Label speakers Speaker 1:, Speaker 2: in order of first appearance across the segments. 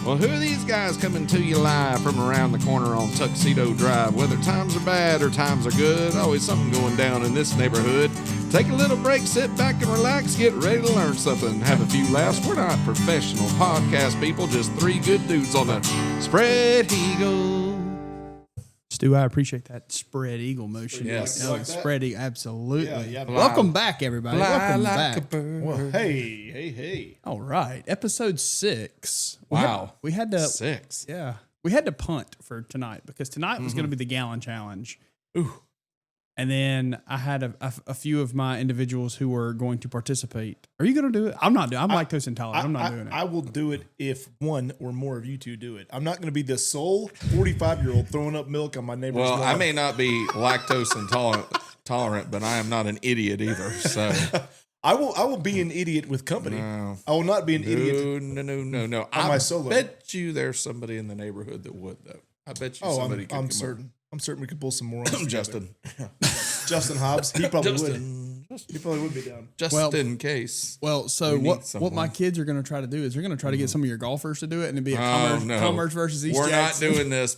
Speaker 1: Well, who are these guys coming to you live from around the corner on Tuxedo Drive? Whether times are bad or times are good, always something going down in this neighborhood. Take a little break, sit back and relax, get ready to learn something, have a few laughs. We're not professional podcast people, just three good dudes on the Spread Eagle.
Speaker 2: Stu, I appreciate that spread eagle motion.
Speaker 1: Yes.
Speaker 2: No,
Speaker 3: Like that?
Speaker 2: spread eagle, absolutely.
Speaker 3: Yeah.
Speaker 2: Welcome back, everybody. Welcome back.
Speaker 3: Well, hey.
Speaker 2: All right, episode 6.
Speaker 1: Wow.
Speaker 2: We had to
Speaker 1: 6.
Speaker 2: Yeah, we had to punt for tonight because tonight was going to be the gallon challenge.
Speaker 3: Ooh.
Speaker 2: And then I had a few of my individuals who were going to participate. Are you going to do it? I'm not doing it. I'm lactose intolerant. I'm not doing it.
Speaker 3: I will do it if one or more of you two do it. I'm not going to be the sole 45-year-old throwing up milk on my neighbor's
Speaker 1: Well,
Speaker 3: lawn.
Speaker 1: I may not be lactose intolerant, but I am not an idiot either. So
Speaker 3: I will be an idiot with company.
Speaker 1: No.
Speaker 3: I will not be an idiot.
Speaker 1: No.
Speaker 3: On my solo.
Speaker 1: I bet you there's somebody in the neighborhood that would, though. I bet you somebody could.
Speaker 3: I'm certain. I'm certain we could pull some more on
Speaker 1: Justin.
Speaker 3: Justin Hobbs. He probably would.
Speaker 1: Justin.
Speaker 3: He probably would be down.
Speaker 1: Just
Speaker 2: Well-
Speaker 1: in case.
Speaker 2: Well, so
Speaker 1: We need
Speaker 2: what
Speaker 1: someone.
Speaker 2: my kids are going to try to do is they're going to try to get some of your golfers to do it, and it'd be a
Speaker 1: Oh, no.
Speaker 2: Commerce versus East
Speaker 1: We're
Speaker 2: Jackson.
Speaker 1: not doing this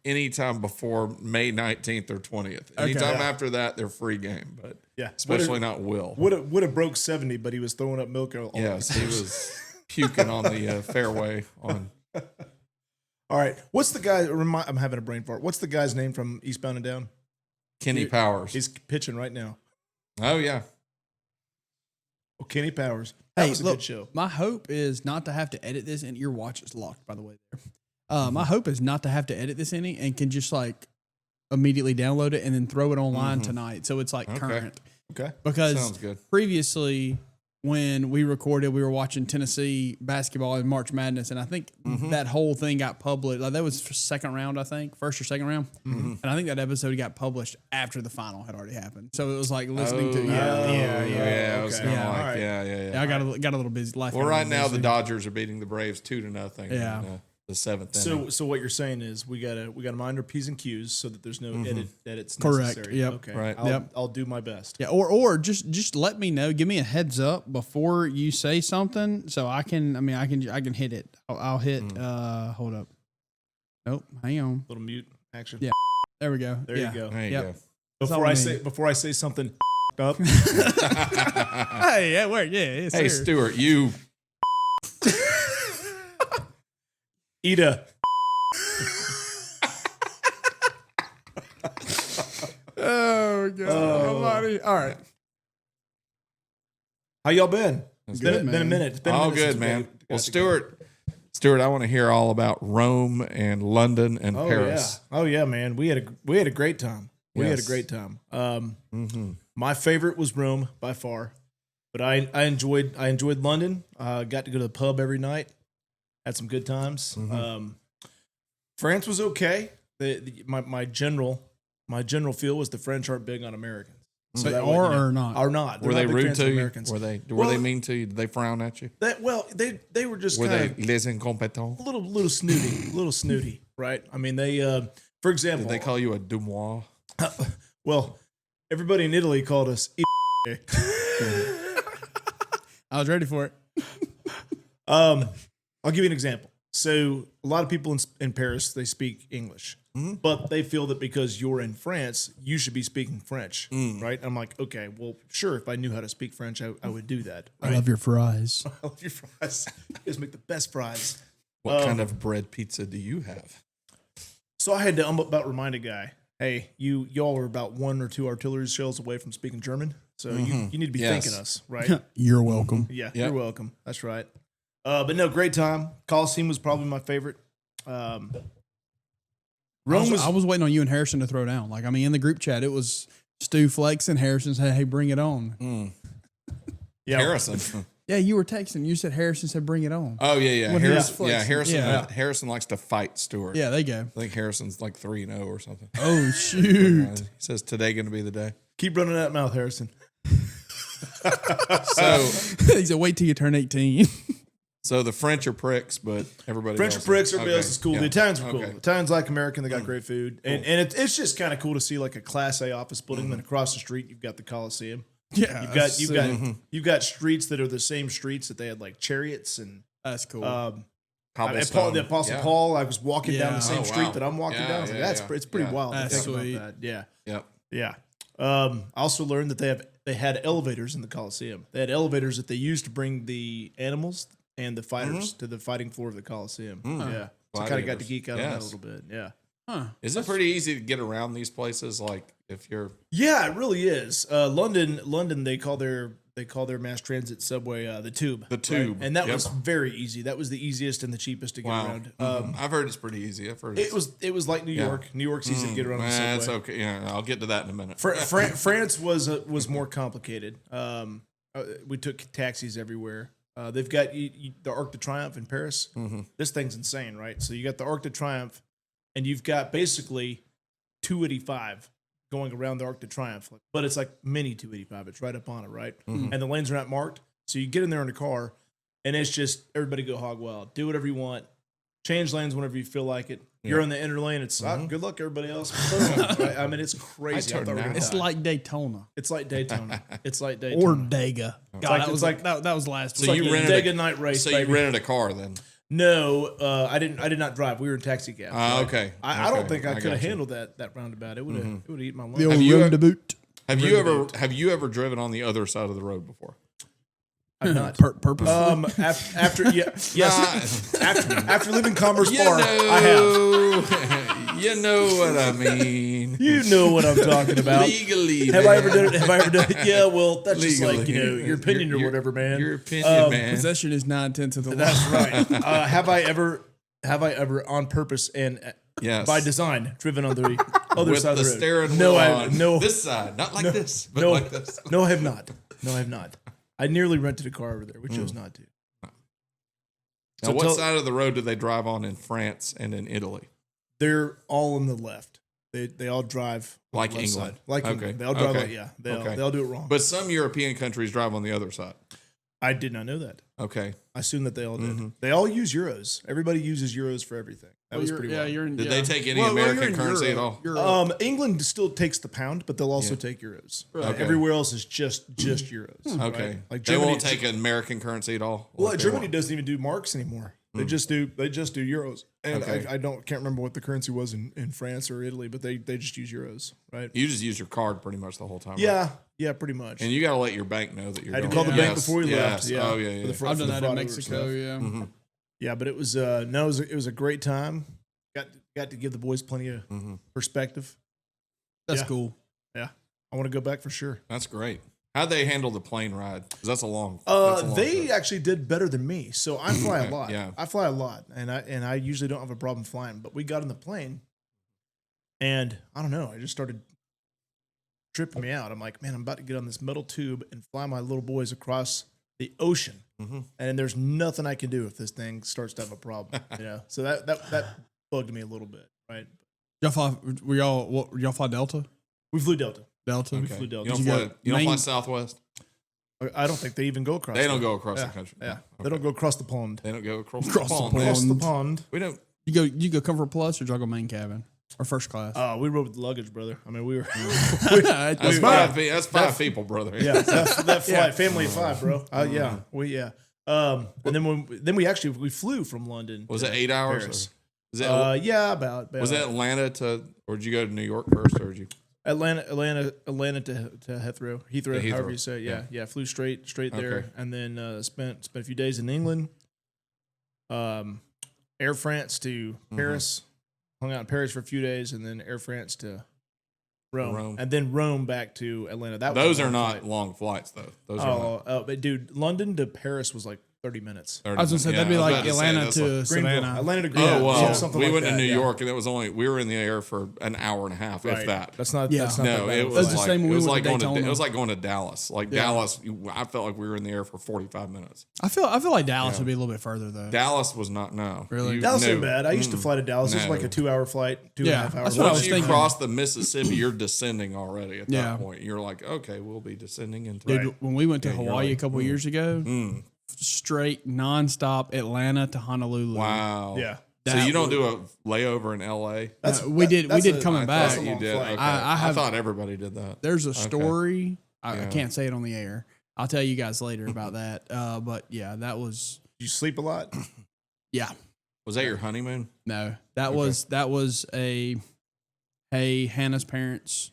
Speaker 1: anytime before May 19th or 20th. Anytime
Speaker 3: Yeah.
Speaker 1: after that, they're free game, but
Speaker 3: Yeah.
Speaker 1: especially not Will.
Speaker 3: Would have broke 70, but he was throwing up milk all
Speaker 1: Yes, he was puking on the fairway on.
Speaker 3: All right. What's the guy? I'm having a brain fart. What's the guy's name from Eastbound and Down?
Speaker 1: Kenny Powers.
Speaker 3: He's pitching right now.
Speaker 1: Oh, yeah.
Speaker 3: Oh, Kenny Powers. That
Speaker 2: Hey,
Speaker 3: was a
Speaker 2: look,
Speaker 3: good show.
Speaker 2: my hope is not to have to edit this, and your watch is locked, by the way. There, my hope is not to have to edit this any, and can just like immediately download it and then throw it online tonight, so it's like
Speaker 1: Okay.
Speaker 2: current.
Speaker 3: Okay.
Speaker 2: Because
Speaker 1: Sounds good.
Speaker 2: previously, when we recorded, we were watching Tennessee basketball in March Madness, and I think that whole thing got published. Like that was second round, I think, first or second round, and I think that episode got published after the final had already happened. So it was like listening to
Speaker 1: Yeah, I was
Speaker 3: okay.
Speaker 1: kind of
Speaker 2: Yeah.
Speaker 1: like,
Speaker 3: All right.
Speaker 1: yeah.
Speaker 2: I got a little busy. Life
Speaker 1: Well,
Speaker 2: got a
Speaker 1: right
Speaker 2: little
Speaker 1: now the
Speaker 2: busy.
Speaker 1: Dodgers are beating the Braves 2-0.
Speaker 2: Yeah.
Speaker 1: In, the seventh inning.
Speaker 3: So what you're saying is we gotta mind our P's and Q's so that there's no edits
Speaker 2: Correct.
Speaker 3: necessary.
Speaker 2: Yep.
Speaker 3: Okay.
Speaker 1: Right.
Speaker 3: I'll do my best.
Speaker 2: Yeah, or just let me know. Give me a heads up before you say something, so I can. I mean, I can hit it. I'll hit. Hold up. Nope. Hang on.
Speaker 3: Little mute action.
Speaker 2: Yeah. There we go.
Speaker 3: There
Speaker 2: Yeah.
Speaker 3: you go.
Speaker 1: There you
Speaker 2: Yep.
Speaker 1: go.
Speaker 3: Before
Speaker 2: all
Speaker 3: I
Speaker 2: I
Speaker 3: say
Speaker 2: need.
Speaker 3: something up.
Speaker 2: Hey, that worked. Yeah. It's
Speaker 1: Hey,
Speaker 2: serious.
Speaker 1: Stuart, you.
Speaker 3: Ida.
Speaker 2: Oh god. Almighty. All right.
Speaker 3: How y'all been? It's
Speaker 2: Good,
Speaker 3: been a
Speaker 2: man.
Speaker 3: minute. It's been a
Speaker 1: All
Speaker 3: minute
Speaker 1: good,
Speaker 3: since
Speaker 1: man.
Speaker 3: we
Speaker 1: Well,
Speaker 3: got together.
Speaker 1: Stuart, I want to hear all about Rome and London and Paris.
Speaker 3: Yeah. Oh yeah, man. We had a great time. We had a
Speaker 1: Yes.
Speaker 3: great time. My favorite was Rome by far, but I enjoyed London. Got to go to the pub every night. Had some good times. France was okay. My general feel was the French aren't big on Americans.
Speaker 2: So
Speaker 3: that
Speaker 2: or
Speaker 3: way,
Speaker 2: or not.
Speaker 3: Are not.
Speaker 1: Were
Speaker 3: They're
Speaker 1: they
Speaker 3: not big
Speaker 1: rude
Speaker 3: fans
Speaker 1: to
Speaker 3: of
Speaker 1: you?
Speaker 3: Americans.
Speaker 1: Were they
Speaker 3: Well,
Speaker 1: mean to you? Did they frown at you?
Speaker 3: They were just
Speaker 1: Were
Speaker 3: kind
Speaker 1: they
Speaker 3: of
Speaker 1: les incompetents?
Speaker 3: a little snooty, right? I mean, they for example,
Speaker 1: Did they call you a demois?
Speaker 3: well, everybody in Italy called us.
Speaker 2: I was ready for it.
Speaker 3: I'll give you an example. So a lot of people in Paris, they speak English, but they feel that because you're in France, you should be speaking French, right? I'm like, okay, well, sure. If I knew how to speak French, I would do that.
Speaker 2: I
Speaker 3: Right?
Speaker 2: love your fries.
Speaker 3: I love your fries. You guys make the best fries.
Speaker 1: What kind of bread pizza do you have?
Speaker 3: So I had to about remind a guy, hey, y'all are about 1 or 2 artillery shells away from speaking German, so you need to be
Speaker 1: Yes.
Speaker 3: thanking us, right?
Speaker 2: You're welcome.
Speaker 3: Yeah,
Speaker 1: Yep.
Speaker 3: you're welcome. That's right. But no, great time. Coliseum was probably my favorite. Rome was
Speaker 2: I was waiting on you and Harrison to throw down. Like, I mean, in the group chat, it was Stu Flakes and Harrison said, "Hey, bring it on."
Speaker 3: yeah,
Speaker 1: Harrison.
Speaker 2: Yeah, you were texting. You said Harrison said, "Bring it on."
Speaker 1: Oh yeah.
Speaker 2: When he was
Speaker 1: Harrison.
Speaker 2: flexing.
Speaker 1: Yeah, Harrison.
Speaker 2: Yeah.
Speaker 1: Harrison likes to fight Stuart.
Speaker 2: Yeah, they go.
Speaker 1: I think Harrison's like 3-0 or something.
Speaker 2: Oh shoot!
Speaker 1: He says today going to be the day.
Speaker 3: Keep running that mouth, Harrison.
Speaker 1: So,
Speaker 2: He said, "Wait till you turn 18."
Speaker 1: so the French are pricks, but everybody
Speaker 3: French
Speaker 1: else
Speaker 3: pricks,
Speaker 1: is-
Speaker 3: everybody else is cool.
Speaker 1: yeah.
Speaker 3: The Italians are cool.
Speaker 1: Okay.
Speaker 3: The Italians like American. They got great food, and it's just kind of cool to see like a Class A office building. Then across the street, you've got the Coliseum.
Speaker 2: Yeah,
Speaker 3: You've got streets that are the same streets that they had like chariots and
Speaker 2: that's cool.
Speaker 1: Cobblestone.
Speaker 3: The Apostle
Speaker 1: Yeah.
Speaker 3: Paul. I was walking down
Speaker 2: Yeah.
Speaker 3: the same
Speaker 1: Oh,
Speaker 3: street
Speaker 1: wow.
Speaker 3: that I'm walking
Speaker 1: Yeah,
Speaker 3: down. I was like,
Speaker 1: yeah,
Speaker 3: it's pretty
Speaker 1: yeah.
Speaker 3: wild. to
Speaker 2: That's
Speaker 3: think about
Speaker 2: sweet.
Speaker 3: that. Yeah.
Speaker 1: Yep.
Speaker 3: Yeah. I also learned that they had elevators in the Coliseum. They had elevators that they used to bring the animals and the fighters to the fighting floor of the Coliseum. Yeah. So I kind of got to
Speaker 1: Gladiators.
Speaker 3: geek out on that a
Speaker 1: Yes.
Speaker 3: little bit. Yeah.
Speaker 2: Huh.
Speaker 1: Is it pretty easy to get around these places? Like if you're
Speaker 3: Yeah, it really is. London, they call their mass transit subway the Tube.
Speaker 1: The Tube,
Speaker 3: and that
Speaker 1: yep.
Speaker 3: was very easy. That was the easiest and the cheapest to get around.
Speaker 1: I've heard it's pretty easy. I've heard
Speaker 3: It was like New York. New York's easy to get around the subway.
Speaker 1: That's okay. Yeah, I'll get to that in a minute.
Speaker 3: France was more complicated. We took taxis everywhere. They've got the Arc de Triomphe in Paris. This thing's insane, right? So you got the Arc de Triomphe, and you've got basically 285 going around the Arc de Triomphe, but it's like mini 285. It's right up on it, right? And the lanes are not marked, so you get in there in a car, and it's just everybody go hog wild. Do whatever you want. Change lanes whenever you feel like it. You're in the inner lane. It's good luck, everybody else. Boom, right? I mean, it's crazy. I thought we were gonna
Speaker 2: It's
Speaker 3: die.
Speaker 2: like Daytona
Speaker 3: It's like Daytona. It's like
Speaker 2: or
Speaker 3: Daytona.
Speaker 2: Dega. God,
Speaker 3: like-
Speaker 2: that was
Speaker 3: it's like-
Speaker 2: that was last
Speaker 1: So
Speaker 2: week.
Speaker 1: you
Speaker 3: Like a
Speaker 1: rented
Speaker 3: Dega night race.
Speaker 1: So
Speaker 3: baby.
Speaker 1: you rented a car then?
Speaker 3: No, I didn't. I did not drive. We were in taxi cab.
Speaker 1: Okay.
Speaker 3: I don't
Speaker 1: Okay.
Speaker 3: think I could have
Speaker 1: got you.
Speaker 3: handled that roundabout. It would have eaten my lunch.
Speaker 2: the old
Speaker 1: Have you-
Speaker 2: room to boot.
Speaker 1: Have you ever driven on the other side of the road before?
Speaker 3: I'm not.
Speaker 2: Purpose.
Speaker 3: After yes, after leaving Commerce
Speaker 1: You
Speaker 3: Bar, I have.
Speaker 1: You know what I mean.
Speaker 3: You know what I'm talking about.
Speaker 1: Legally,
Speaker 3: Have
Speaker 1: man.
Speaker 3: I ever done it? Have I ever done it? Yeah, well, that's just like
Speaker 1: Legally.
Speaker 3: your opinion or
Speaker 1: Your-
Speaker 3: whatever, man.
Speaker 1: Your opinion, man.
Speaker 2: Possession is 9/10 of the law.
Speaker 3: That's right. Have I ever on purpose and
Speaker 1: Yes.
Speaker 3: by design driven on the other
Speaker 1: With
Speaker 3: side
Speaker 1: the
Speaker 3: of the road?
Speaker 1: steering
Speaker 3: No,
Speaker 1: wheel
Speaker 3: I
Speaker 1: on
Speaker 3: no
Speaker 1: this side, not like this, but
Speaker 3: no,
Speaker 1: like this.
Speaker 3: no, I have not. No, I have not. I nearly rented a car over there. We chose not to.
Speaker 1: Now,
Speaker 3: So
Speaker 1: what
Speaker 3: tell-
Speaker 1: side of the road do they drive on in France and in Italy?
Speaker 3: They're all on the left. They all drive on
Speaker 1: Like
Speaker 3: the left
Speaker 1: England.
Speaker 3: side. Like
Speaker 1: Okay.
Speaker 3: England. They all drive
Speaker 1: Okay.
Speaker 3: like they
Speaker 1: Okay.
Speaker 3: all do it wrong.
Speaker 1: But some European countries drive on the other side.
Speaker 3: I did not know that.
Speaker 1: Okay.
Speaker 3: I assume that they all did. They all use euros. Everybody uses euros for everything. That was pretty wild.
Speaker 2: You're in,
Speaker 1: Did
Speaker 2: yeah.
Speaker 1: they take any
Speaker 2: Well, you're
Speaker 1: American
Speaker 2: in
Speaker 1: currency
Speaker 2: Europe.
Speaker 1: at all?
Speaker 2: Europe.
Speaker 3: England still takes the pound, but they'll also
Speaker 1: Yeah.
Speaker 3: take euros.
Speaker 1: Okay.
Speaker 3: Everywhere else is just euros.
Speaker 1: Okay.
Speaker 3: Right? Like
Speaker 1: They
Speaker 3: Germany,
Speaker 1: won't take American currency at all?
Speaker 3: Well,
Speaker 1: Like they
Speaker 3: Germany
Speaker 1: won't?
Speaker 3: doesn't even do marks anymore. They just do euros. And
Speaker 1: Okay.
Speaker 3: I can't remember what the currency was in France or Italy, but they just use euros, right?
Speaker 1: You just use your card pretty much the whole time. right?
Speaker 3: Yeah, pretty much.
Speaker 1: And you got to let your bank know that you're
Speaker 3: I had to
Speaker 1: going.
Speaker 3: call the bank
Speaker 1: Yes,
Speaker 3: before we left.
Speaker 1: yes.
Speaker 3: Yeah.
Speaker 1: Oh, yeah,
Speaker 3: For
Speaker 1: yeah.
Speaker 3: the
Speaker 2: I've done that in
Speaker 3: fraudulent
Speaker 2: Mexico.
Speaker 3: stuff.
Speaker 2: Yeah.
Speaker 3: Yeah, but it was it was a great time. Got to give the boys plenty of perspective.
Speaker 2: That's
Speaker 3: Yeah.
Speaker 2: cool.
Speaker 3: Yeah, I want to go back for sure.
Speaker 1: That's great. How'd they handle the plane ride? Because that's a long. that's a long
Speaker 3: They
Speaker 1: trip.
Speaker 3: actually did better than me. So I fly a lot.
Speaker 1: Yeah.
Speaker 3: I fly a lot, and I usually don't have a problem flying. But we got in the plane, and I don't know. I just started tripping me out. I'm like, man, I'm about to get on this metal tube and fly my little boys across the ocean, and there's nothing I can do if this thing starts to have a problem. So that bugged me a little bit. Right?
Speaker 2: Y'all fly? Y'all fly Delta?
Speaker 3: We flew Delta.
Speaker 2: Delta.
Speaker 1: Okay.
Speaker 3: flew
Speaker 1: You
Speaker 3: Delta.
Speaker 1: don't
Speaker 2: You
Speaker 1: fly,
Speaker 2: got
Speaker 1: you don't fly
Speaker 2: main-
Speaker 1: Southwest?
Speaker 3: I don't think they even go across.
Speaker 1: They
Speaker 3: the-
Speaker 1: don't go across
Speaker 3: yeah,
Speaker 1: the country.
Speaker 3: Yeah,
Speaker 1: Okay.
Speaker 3: they don't go across the pond.
Speaker 1: They don't go across the
Speaker 2: Across the
Speaker 1: pond.
Speaker 2: pond.
Speaker 3: Across the pond.
Speaker 1: We don't.
Speaker 2: You go Comfort Plus or y'all go main cabin or first class?
Speaker 3: We rode with the luggage, brother. I mean, we were.
Speaker 1: That's five people, brother.
Speaker 3: Yeah, that flight, family of five, bro. And then we flew from London.
Speaker 1: Was
Speaker 3: to
Speaker 1: it 8 hours?
Speaker 3: Paris.
Speaker 1: Or, is that,
Speaker 3: Yeah, about.
Speaker 1: was that Atlanta to, or did you go to New York first, or did you?
Speaker 3: Atlanta to Heathrow, however you say it. Yeah. Flew straight there,
Speaker 1: Okay.
Speaker 3: and then spent a few days in England. Air France to Paris, hung out in Paris for a few days, and then Air France to Rome. And then Rome back to Atlanta. That was
Speaker 1: Those
Speaker 3: a
Speaker 1: are
Speaker 3: long
Speaker 1: not
Speaker 3: flight.
Speaker 1: long flights, though. Those are not.
Speaker 3: But dude, London to Paris was like 30 minutes.
Speaker 1: 30
Speaker 2: I was gonna say that'd be
Speaker 1: yeah, I was
Speaker 2: like
Speaker 1: about to say,
Speaker 2: Atlanta
Speaker 1: that's
Speaker 2: to
Speaker 1: like-
Speaker 3: Greenville.
Speaker 2: Savannah.
Speaker 3: Atlanta to Greenville.
Speaker 1: Oh well,
Speaker 3: something
Speaker 1: we
Speaker 3: like
Speaker 1: went
Speaker 3: that,
Speaker 1: to New
Speaker 3: yeah.
Speaker 1: York, and it was only we were in the air for an hour and a half,
Speaker 3: Right.
Speaker 1: if that.
Speaker 3: That's not.
Speaker 2: Yeah.
Speaker 3: That's not
Speaker 1: No,
Speaker 3: that bad
Speaker 1: it
Speaker 3: of a
Speaker 1: was
Speaker 2: That's the
Speaker 1: like
Speaker 2: same when
Speaker 1: it
Speaker 2: we
Speaker 1: was
Speaker 2: went
Speaker 1: like
Speaker 2: to
Speaker 1: going
Speaker 2: Daytona.
Speaker 1: it was like going to Dallas. Like Dallas, I felt like we were in the air for 45 minutes.
Speaker 2: I feel like Dallas would be a little bit further though.
Speaker 1: Dallas was not no.
Speaker 2: Really?
Speaker 3: Dallas
Speaker 1: no.
Speaker 3: ain't bad. I used to fly to Dallas. It was
Speaker 1: No.
Speaker 3: like a 2-hour flight, 2.5 hours.
Speaker 2: that's what I
Speaker 1: Once
Speaker 2: was
Speaker 1: you
Speaker 2: thinking.
Speaker 1: cross the Mississippi, you're descending already at
Speaker 2: Yeah.
Speaker 1: that point. You're like, okay, we'll be descending into
Speaker 2: Dude, when we went to Hawaii
Speaker 1: you're
Speaker 2: a couple years ago, straight nonstop Atlanta to Honolulu.
Speaker 1: Wow.
Speaker 3: Yeah.
Speaker 1: So
Speaker 2: That
Speaker 1: you don't do a layover in LA?
Speaker 2: We did coming
Speaker 1: I
Speaker 2: back.
Speaker 1: thought you
Speaker 3: long
Speaker 1: did.
Speaker 3: flight.
Speaker 1: Okay.
Speaker 2: I
Speaker 1: I
Speaker 2: have-
Speaker 1: thought everybody did that.
Speaker 2: There's a story. I
Speaker 1: Yeah.
Speaker 2: can't say it on the air. I'll tell you guys later about that. But yeah, that was
Speaker 3: You sleep a lot.
Speaker 2: yeah.
Speaker 1: Was that your honeymoon?
Speaker 2: No, that was a hey, Hannah's parents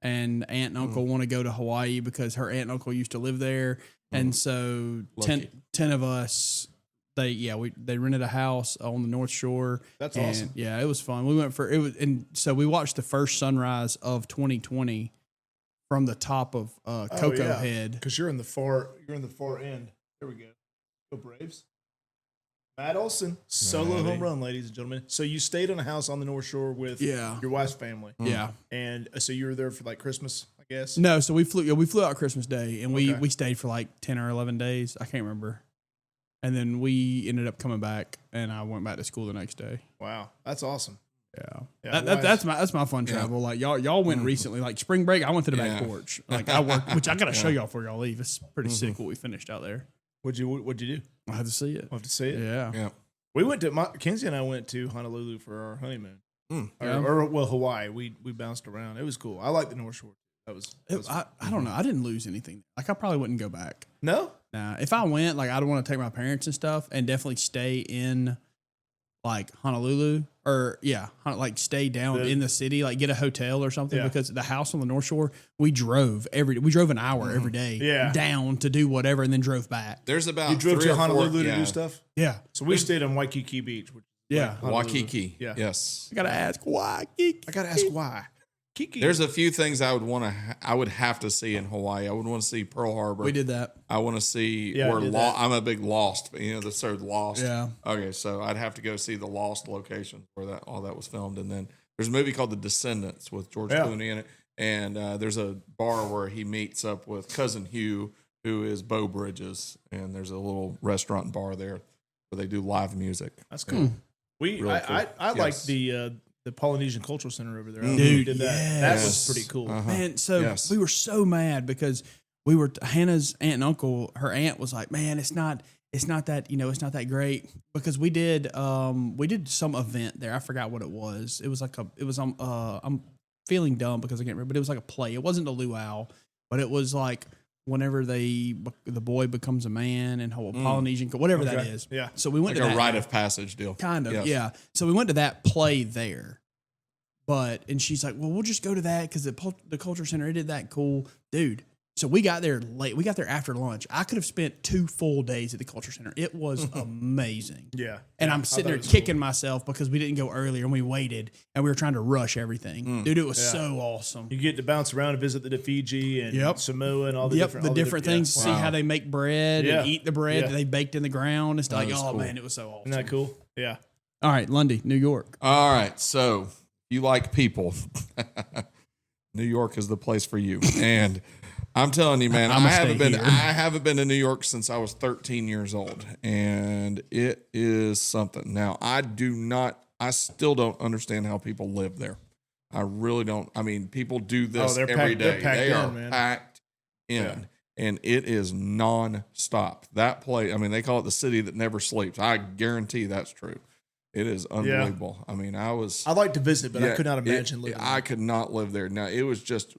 Speaker 2: and aunt and uncle want to go to Hawaii because her aunt and uncle used to live there, and so
Speaker 1: Lucky.
Speaker 2: 10 of us. They rented a house on the North Shore.
Speaker 3: That's
Speaker 2: and,
Speaker 3: awesome.
Speaker 2: Yeah, it was fun. We went for it was, and so we watched the first sunrise of 2020 from the top of Cocoa Head.
Speaker 3: Because you're in the far end. There we go. Go Braves. Matt Olson, solo
Speaker 1: Matty.
Speaker 3: home run, ladies and gentlemen. So you stayed in a house on the North Shore with
Speaker 2: Yeah.
Speaker 3: your wife's family.
Speaker 2: Yeah.
Speaker 3: And so you were there for like Christmas, I guess?
Speaker 2: No, so we flew out Christmas Day, and
Speaker 3: Okay.
Speaker 2: we stayed for like 10 or 11 days. I can't remember. And then we ended up coming back, and I went back to school the next day.
Speaker 3: Wow. That's awesome.
Speaker 2: Yeah,
Speaker 3: Yeah,
Speaker 2: that's my fun travel. Like y'all went recently, like spring break. I went to the back
Speaker 1: Yeah.
Speaker 2: porch. Like I worked, which I gotta show y'all before y'all leave. It's pretty sick what we finished out there.
Speaker 3: What'd you do?
Speaker 2: I had to see it.
Speaker 3: We'll have to see it.
Speaker 2: Yeah,
Speaker 1: Yeah.
Speaker 3: We went to Kenzie and I went to Honolulu for our honeymoon.
Speaker 2: Yeah.
Speaker 3: Or Hawaii. We bounced around. It was cool. I like the North Shore. That was
Speaker 2: I don't know. I didn't lose anything. Like I probably wouldn't go back.
Speaker 3: No?
Speaker 2: Nah, if I went, like I'd want to take my parents and stuff, and definitely stay in like Honolulu or like stay down in the city, like get a hotel or something.
Speaker 3: Yeah.
Speaker 2: Because the house on the North Shore, we drove an hour every day down to do whatever, and then drove back.
Speaker 1: There's about
Speaker 3: You drove
Speaker 1: 3
Speaker 3: to
Speaker 1: or 4
Speaker 3: Honolulu to
Speaker 1: yeah.
Speaker 3: do stuff?
Speaker 2: Yeah,
Speaker 3: So we stayed on Waikiki Beach. Which
Speaker 2: yeah.
Speaker 1: Waikiki.
Speaker 3: Yeah.
Speaker 1: Yes.
Speaker 2: I gotta ask why. Geek.
Speaker 3: I got to ask why. Kiki.
Speaker 1: There's a few things I would have to see in Hawaii. I would want to see Pearl Harbor.
Speaker 2: We did that.
Speaker 1: I want to see
Speaker 3: Yeah, I
Speaker 1: where
Speaker 3: did that.
Speaker 1: I'm a big Lost, the third Lost.
Speaker 2: Yeah.
Speaker 1: Okay, so I'd have to go see the Lost location where all that was filmed, and then there's a movie called The Descendants with George Clooney in it, and there's a bar where he meets up with cousin Hugh, who is Beau Bridges, and there's a little restaurant and bar there where they do live music.
Speaker 3: That's cool.
Speaker 1: Really cool.
Speaker 3: I like
Speaker 1: Yes.
Speaker 3: the Polynesian Cultural Center over there. I
Speaker 1: Dude,
Speaker 3: we did that. That was
Speaker 1: yes.
Speaker 3: pretty cool.
Speaker 2: Man, so
Speaker 1: Yes.
Speaker 2: we were so mad because we were Hannah's aunt and uncle. Her aunt was like, "Man, it's not that it's not that great," because we did some event there. I forgot what it was. It was I'm feeling dumb because I can't remember, but it was like a play. It wasn't a luau, but it was like whenever the boy becomes a man and Polynesian, whatever that
Speaker 3: Okay.
Speaker 2: is.
Speaker 3: Yeah.
Speaker 2: So we went
Speaker 1: Like
Speaker 2: to
Speaker 1: a
Speaker 2: that
Speaker 1: rite of passage deal.
Speaker 2: kind of,
Speaker 1: Yes.
Speaker 2: yeah. So we went to that play there. And she's like, well, we'll just go to that because the culture center, it did that cool. Dude, so we got there late. We got there after lunch. I could have spent 2 full days at the culture center. It was amazing.
Speaker 3: Yeah.
Speaker 2: And
Speaker 3: Yeah.
Speaker 2: I'm
Speaker 3: I
Speaker 2: sitting
Speaker 3: thought
Speaker 2: there
Speaker 3: it was
Speaker 2: kicking myself because we didn't go earlier and we waited and we were trying to rush everything. Dude, it was
Speaker 3: Yeah.
Speaker 2: so awesome.
Speaker 3: You get to bounce around and visit the Fiji and Samoa and all the different all
Speaker 2: different things.
Speaker 3: yeah.
Speaker 2: See how they make bread
Speaker 3: Yeah.
Speaker 2: and eat the bread
Speaker 3: Yeah.
Speaker 2: that they baked in the ground. It's like,
Speaker 1: was
Speaker 2: oh
Speaker 1: cool.
Speaker 2: man, it was so awesome.
Speaker 3: Isn't that cool? Yeah.
Speaker 2: All right, Lundy, New York.
Speaker 1: All right, so you like people. New York is the place for you. And I'm telling you, man, I
Speaker 2: I'ma
Speaker 1: haven't
Speaker 2: stay
Speaker 1: been
Speaker 2: here.
Speaker 1: I haven't been to New York since I was 13 years old. And it is something. Now, I still don't understand how people live there. I really don't. I mean, people do this
Speaker 3: they're
Speaker 1: every
Speaker 3: packed- they're
Speaker 1: day.
Speaker 3: packed
Speaker 1: They
Speaker 3: in,
Speaker 1: are
Speaker 3: man.
Speaker 1: packed in.
Speaker 3: Yeah.
Speaker 1: And it is nonstop. That place, I mean, they call it the city that never sleeps. I guarantee that's true. It is unbelievable. I mean, I'd
Speaker 3: like to visit, but I could not imagine living
Speaker 1: I could not live there. Now, it was just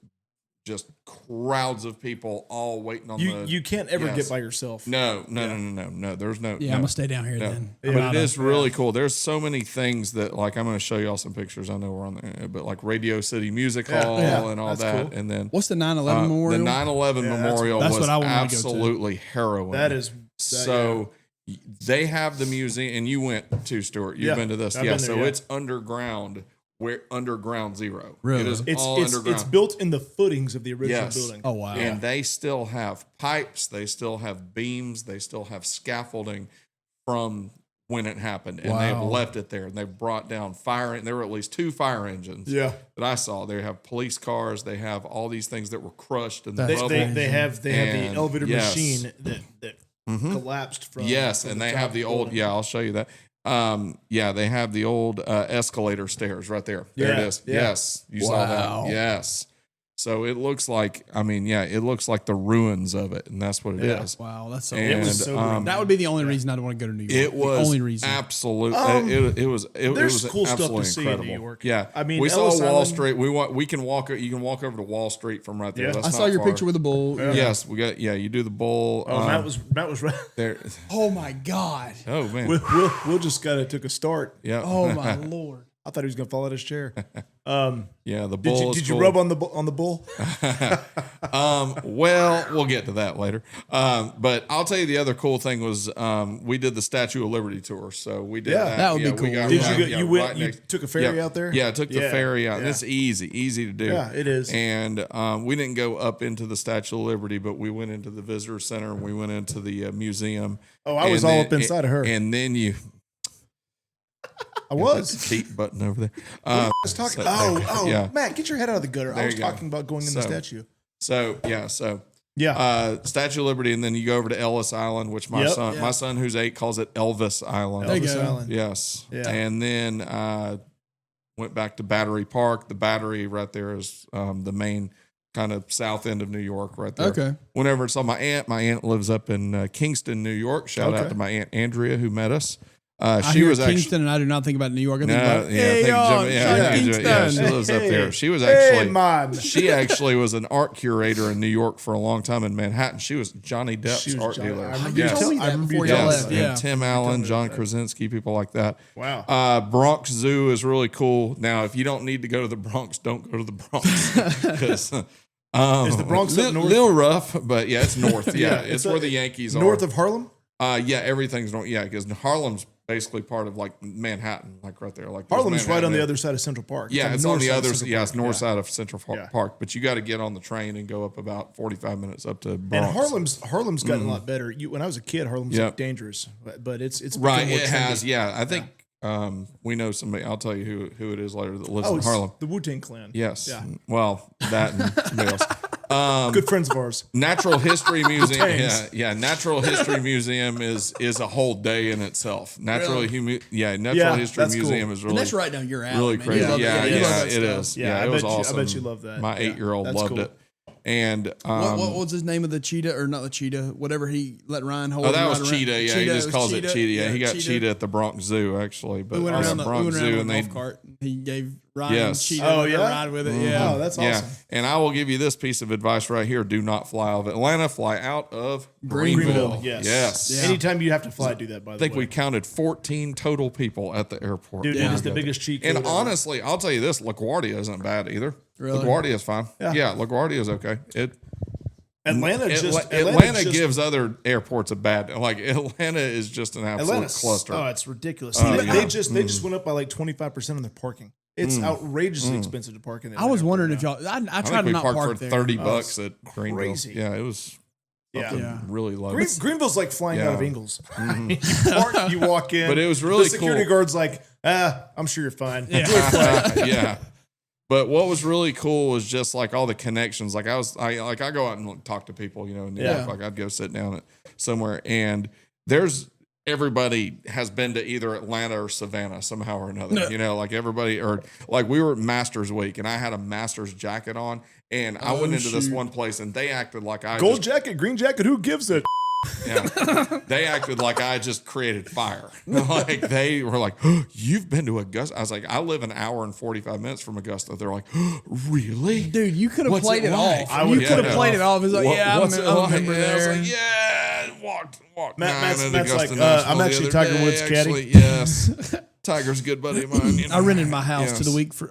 Speaker 1: crowds of people all waiting on
Speaker 3: there. You can't ever
Speaker 1: Yes.
Speaker 3: get by yourself.
Speaker 1: No. There's no.
Speaker 2: Yeah,
Speaker 1: no.
Speaker 2: I'm gonna stay down here
Speaker 1: No.
Speaker 2: then.
Speaker 1: But it is really cool. There's so many things that, like, I'm going to show y'all some pictures. I know we're on there, but like Radio City Music Hall
Speaker 2: Yeah.
Speaker 1: and all
Speaker 3: That's
Speaker 1: that.
Speaker 3: cool.
Speaker 1: And then
Speaker 2: What's the 9/11 memorial?
Speaker 1: the 9/11
Speaker 3: Yeah,
Speaker 1: memorial
Speaker 2: that's
Speaker 1: was
Speaker 2: what I wanna go to.
Speaker 1: absolutely harrowing.
Speaker 3: That is
Speaker 1: So they have the museum, and you went to, Stuart. You've
Speaker 3: Yeah,
Speaker 1: been to this,
Speaker 3: I've
Speaker 1: yeah.
Speaker 3: been there,
Speaker 1: So
Speaker 3: yeah.
Speaker 1: it's underground, underground zero.
Speaker 2: Really?
Speaker 1: It is
Speaker 3: It's
Speaker 1: all underground.
Speaker 3: it's built in the footings of the original
Speaker 1: Yes.
Speaker 3: building.
Speaker 2: Oh wow.
Speaker 1: And they still have pipes, they still have beams, they still have scaffolding from when it happened, and they've
Speaker 2: Wow.
Speaker 1: left it there. And they've brought down fire. There were at least 2 fire engines
Speaker 3: Yeah.
Speaker 1: that I saw. They have police cars. They have all these things that were crushed in the
Speaker 2: That's
Speaker 1: rubble.
Speaker 3: They have the
Speaker 1: And
Speaker 3: elevator
Speaker 1: yes.
Speaker 3: machine that collapsed from
Speaker 1: Yes,
Speaker 3: from
Speaker 1: and
Speaker 3: the
Speaker 1: they
Speaker 3: top
Speaker 1: have
Speaker 3: of
Speaker 1: the old.
Speaker 3: building.
Speaker 1: Yeah, I'll show you that. They have the old escalator stairs right there. There it
Speaker 3: Yeah,
Speaker 1: is.
Speaker 3: yeah.
Speaker 1: Yes, you saw
Speaker 2: Wow.
Speaker 1: that. Yes, So it looks like, I mean, yeah, it looks like the ruins of it, and that's what it is.
Speaker 2: Wow, that's so.
Speaker 1: And,
Speaker 3: It was so
Speaker 2: that would be the only reason I'd want to go to New York.
Speaker 1: It was
Speaker 2: the only reason.
Speaker 1: absolutely. It was
Speaker 3: there's cool stuff to
Speaker 1: absolutely
Speaker 3: see in New
Speaker 1: incredible.
Speaker 3: York.
Speaker 1: Yeah,
Speaker 3: I mean,
Speaker 1: we saw
Speaker 3: Ellis
Speaker 1: Wall
Speaker 3: Island-
Speaker 1: Street. We can walk. You can walk over to Wall Street from right there.
Speaker 3: Yeah.
Speaker 1: That's
Speaker 2: I saw
Speaker 1: not
Speaker 2: your
Speaker 1: far.
Speaker 2: picture with the bull. Yeah.
Speaker 1: Yes, we got. Yeah, you do the bull.
Speaker 3: Oh, Matt was right.
Speaker 1: there.
Speaker 2: Oh my god.
Speaker 1: Oh man.
Speaker 3: Will just kind of took a start.
Speaker 1: Yeah.
Speaker 2: Oh my lord.
Speaker 3: I thought he was gonna fall out his chair.
Speaker 1: Yeah, the bull.
Speaker 3: Did
Speaker 1: is
Speaker 3: you
Speaker 1: cool.
Speaker 3: rub on the bull?
Speaker 1: Well, we'll get to that later. But I'll tell you the other cool thing was we did the Statue of Liberty tour. So we did
Speaker 3: Yeah.
Speaker 1: that.
Speaker 2: That would be
Speaker 1: we
Speaker 2: cool.
Speaker 1: got
Speaker 3: Did
Speaker 1: right-
Speaker 3: you go?
Speaker 1: yeah,
Speaker 3: You went.
Speaker 1: right
Speaker 3: You
Speaker 1: next-
Speaker 3: took a ferry out there.
Speaker 1: Yeah, I took the
Speaker 3: Yeah,
Speaker 1: ferry out. And
Speaker 3: yeah.
Speaker 1: it's easy to do.
Speaker 3: Yeah, it is.
Speaker 1: And we didn't go up into the Statue of Liberty, but we went into the visitor center and we went into the museum.
Speaker 3: Oh, I was
Speaker 1: And
Speaker 3: all
Speaker 1: then-
Speaker 3: up inside of her.
Speaker 1: And then you
Speaker 3: I was.
Speaker 1: keep button over there.
Speaker 3: I was talking.
Speaker 1: so- yeah.
Speaker 3: Matt, get your head out of the gutter. I
Speaker 1: There
Speaker 3: was
Speaker 1: you go.
Speaker 3: talking about going in the
Speaker 1: So-
Speaker 3: statue.
Speaker 1: So
Speaker 3: Yeah.
Speaker 1: Statue of Liberty, and then you go over to Ellis Island, which my
Speaker 3: Yep.
Speaker 2: Yeah.
Speaker 1: son who's 8 calls it Elvis Island.
Speaker 2: There you
Speaker 3: Elvis
Speaker 2: go.
Speaker 3: Island.
Speaker 1: Yes.
Speaker 3: Yeah.
Speaker 1: And then went back to Battery Park. The Battery right there is the main kind of south end of New York right there.
Speaker 2: Okay.
Speaker 1: Whenever it's on my aunt lives up in Kingston, New York. Shout out
Speaker 3: Okay.
Speaker 1: to my aunt Andrea who met us.
Speaker 2: I
Speaker 1: She
Speaker 2: hear
Speaker 1: was
Speaker 2: Kingston,
Speaker 1: actually.
Speaker 2: and I do not think about New York. I think
Speaker 1: No,
Speaker 2: about
Speaker 1: yeah, I
Speaker 2: hey,
Speaker 1: think
Speaker 2: yo,
Speaker 1: Jim- yeah,
Speaker 2: Sean
Speaker 1: yeah,
Speaker 2: Kingston.
Speaker 1: yeah, she lives up there. She was
Speaker 3: Hey,
Speaker 1: actually
Speaker 3: man.
Speaker 1: she actually was an art curator in New York for a long time in Manhattan. She was Johnny Depp's
Speaker 3: She was
Speaker 1: art
Speaker 3: Johnny-
Speaker 1: dealer.
Speaker 3: I remember
Speaker 2: You
Speaker 3: you
Speaker 1: Yes.
Speaker 2: told me
Speaker 3: I
Speaker 2: that
Speaker 3: remember
Speaker 2: before
Speaker 3: you
Speaker 2: y'all
Speaker 3: telling
Speaker 1: Yes,
Speaker 2: left.
Speaker 3: me
Speaker 2: Yeah.
Speaker 1: and Tim Allen, John Krasinski, people like that.
Speaker 3: Wow.
Speaker 1: Bronx Zoo is really cool. Now, if you don't need to go to the Bronx, don't go to the Bronx. 'Cause,
Speaker 3: Is the Bronx up north?
Speaker 1: little rough, but yeah, it's north. Yeah,
Speaker 3: Yeah,
Speaker 1: it's
Speaker 3: it's
Speaker 1: where the Yankees are.
Speaker 3: North of Harlem?
Speaker 1: Yeah, everything's north. Yeah, because Harlem's basically part of like Manhattan, like right there. Like there's
Speaker 3: Harlem's right
Speaker 1: Manhattan
Speaker 3: on the
Speaker 1: there.
Speaker 3: other side of Central Park.
Speaker 1: Yeah, it's on
Speaker 3: north
Speaker 1: the
Speaker 3: side of
Speaker 1: other.
Speaker 3: Central
Speaker 1: Yeah,
Speaker 3: Park.
Speaker 1: it's north side of Central
Speaker 3: Yeah.
Speaker 1: Park. But you got to get on the train and go up about 45 minutes up to Bronx.
Speaker 3: And Harlem's gotten a lot better. When I was a kid, Harlem's
Speaker 1: Yep.
Speaker 3: dangerous, but it's become
Speaker 1: Right,
Speaker 3: more
Speaker 1: it
Speaker 3: trendy.
Speaker 1: has. Yeah, I think we know somebody. I'll tell you who it is later that lives
Speaker 3: Oh,
Speaker 1: in
Speaker 3: it's
Speaker 1: Harlem.
Speaker 3: the Wu-Tang Clan.
Speaker 1: Yes.
Speaker 3: Yeah.
Speaker 1: Well, that and somebody else.
Speaker 3: Good friends of ours.
Speaker 1: Natural History Museum.
Speaker 3: Tangs.
Speaker 1: Natural History Museum is a whole day in itself. Natural History
Speaker 3: Yeah,
Speaker 1: Museum
Speaker 3: that's cool.
Speaker 1: is really
Speaker 2: And that's right down your alley.
Speaker 1: really
Speaker 2: man.
Speaker 1: crazy.
Speaker 2: You love
Speaker 1: Yeah,
Speaker 2: that. You love that
Speaker 1: it
Speaker 2: stuff.
Speaker 1: is.
Speaker 3: Yeah,
Speaker 1: Yeah,
Speaker 3: I
Speaker 1: it was
Speaker 3: bet you- I
Speaker 1: awesome.
Speaker 3: bet you love that.
Speaker 1: My
Speaker 3: Yeah,
Speaker 1: 8-year-old
Speaker 3: that's
Speaker 1: loved
Speaker 3: cool.
Speaker 1: it. And
Speaker 2: What was his name of the cheetah, or not the cheetah? Whatever he let Ryan hold.
Speaker 1: oh, that
Speaker 2: him
Speaker 1: was
Speaker 2: right around.
Speaker 1: Cheetah. Yeah, he just calls it Cheetah. Yeah, he got
Speaker 2: Cheetah.
Speaker 1: Cheetah at the Bronx Zoo actually, but
Speaker 2: We went around the
Speaker 1: Bronx Zoo and they
Speaker 2: golf cart. He gave Ryan
Speaker 1: Yes.
Speaker 2: Cheetah
Speaker 3: Oh,
Speaker 2: a
Speaker 3: yeah?
Speaker 2: ride with it. Yeah.
Speaker 3: Oh, that's
Speaker 1: yeah.
Speaker 3: awesome.
Speaker 1: And I will give you this piece of advice right here: do not fly out of Atlanta. Fly out of Greenville.
Speaker 3: Yes.
Speaker 1: Yes.
Speaker 2: Yeah.
Speaker 3: Anytime you have to fly, do that, by the
Speaker 1: I think
Speaker 3: way.
Speaker 1: we counted 14 total people at the airport.
Speaker 3: Dude,
Speaker 2: Yeah.
Speaker 3: it is the biggest cheat code
Speaker 1: And
Speaker 3: ever.
Speaker 1: honestly, I'll tell you this: LaGuardia isn't bad either.
Speaker 2: Really?
Speaker 1: LaGuardia is fine.
Speaker 3: Yeah.
Speaker 1: Yeah, LaGuardia is okay.
Speaker 3: Atlanta
Speaker 1: Atlanta
Speaker 3: just,
Speaker 1: gives other airports a bad. Like Atlanta is just an absolute
Speaker 3: Atlanta
Speaker 1: cluster.
Speaker 3: Oh, it's ridiculous.
Speaker 1: Oh,
Speaker 3: they
Speaker 1: yeah.
Speaker 3: just went up by like 25% on their parking. It's outrageously expensive to park in there.
Speaker 2: I was wondering if y'all. I
Speaker 1: I
Speaker 2: tried
Speaker 1: think
Speaker 2: to
Speaker 1: we
Speaker 2: not
Speaker 1: parked
Speaker 2: park
Speaker 1: for
Speaker 2: there.
Speaker 1: $30 at Greenville.
Speaker 3: crazy.
Speaker 1: Yeah, it was
Speaker 3: Yeah.
Speaker 1: something
Speaker 2: Yeah.
Speaker 1: really low.
Speaker 3: Greenville's like flying
Speaker 1: Yeah.
Speaker 3: out of Ingalls. You park, you walk in.
Speaker 1: But it was really
Speaker 3: the security
Speaker 1: cool.
Speaker 3: guard's like, I'm sure you're fine.
Speaker 1: Yeah. But what was really cool was just like all the connections. Like I go out and talk to people, you know, in New
Speaker 3: Yeah.
Speaker 1: York. Like I'd go sit down at somewhere and everybody has been to either Atlanta or Savannah somehow or another. You know, like everybody, or like we were at Masters Week and I had a Masters jacket on and I went into this one place and they acted like I
Speaker 3: Gold
Speaker 1: just,
Speaker 3: jacket, green jacket, who gives it?
Speaker 1: yeah, they acted like I just created fire. Like they were like, oh, "You've been to Augusta?" I was like, "I live an hour and 45 minutes from Augusta." They're like, oh, "Really?"
Speaker 2: Dude, you could have
Speaker 1: What's
Speaker 2: played
Speaker 1: it
Speaker 2: it
Speaker 1: like?
Speaker 2: off.
Speaker 3: I
Speaker 2: You
Speaker 3: would-
Speaker 2: could have
Speaker 3: yeah.
Speaker 2: played it off. It's like, yeah,
Speaker 1: What's
Speaker 2: I
Speaker 1: it like?
Speaker 2: remember
Speaker 1: Yeah, I was
Speaker 2: there.
Speaker 1: like, yeah, walked
Speaker 3: Matt's
Speaker 1: down at
Speaker 3: like,
Speaker 1: Augusta
Speaker 3: I'm
Speaker 1: National the
Speaker 3: actually
Speaker 1: other
Speaker 3: Tiger
Speaker 1: day,
Speaker 3: Woods' caddy.
Speaker 1: actually. Yes, Tiger's a good buddy of mine. You know?
Speaker 2: I rented my house to
Speaker 1: Yes.
Speaker 2: the week for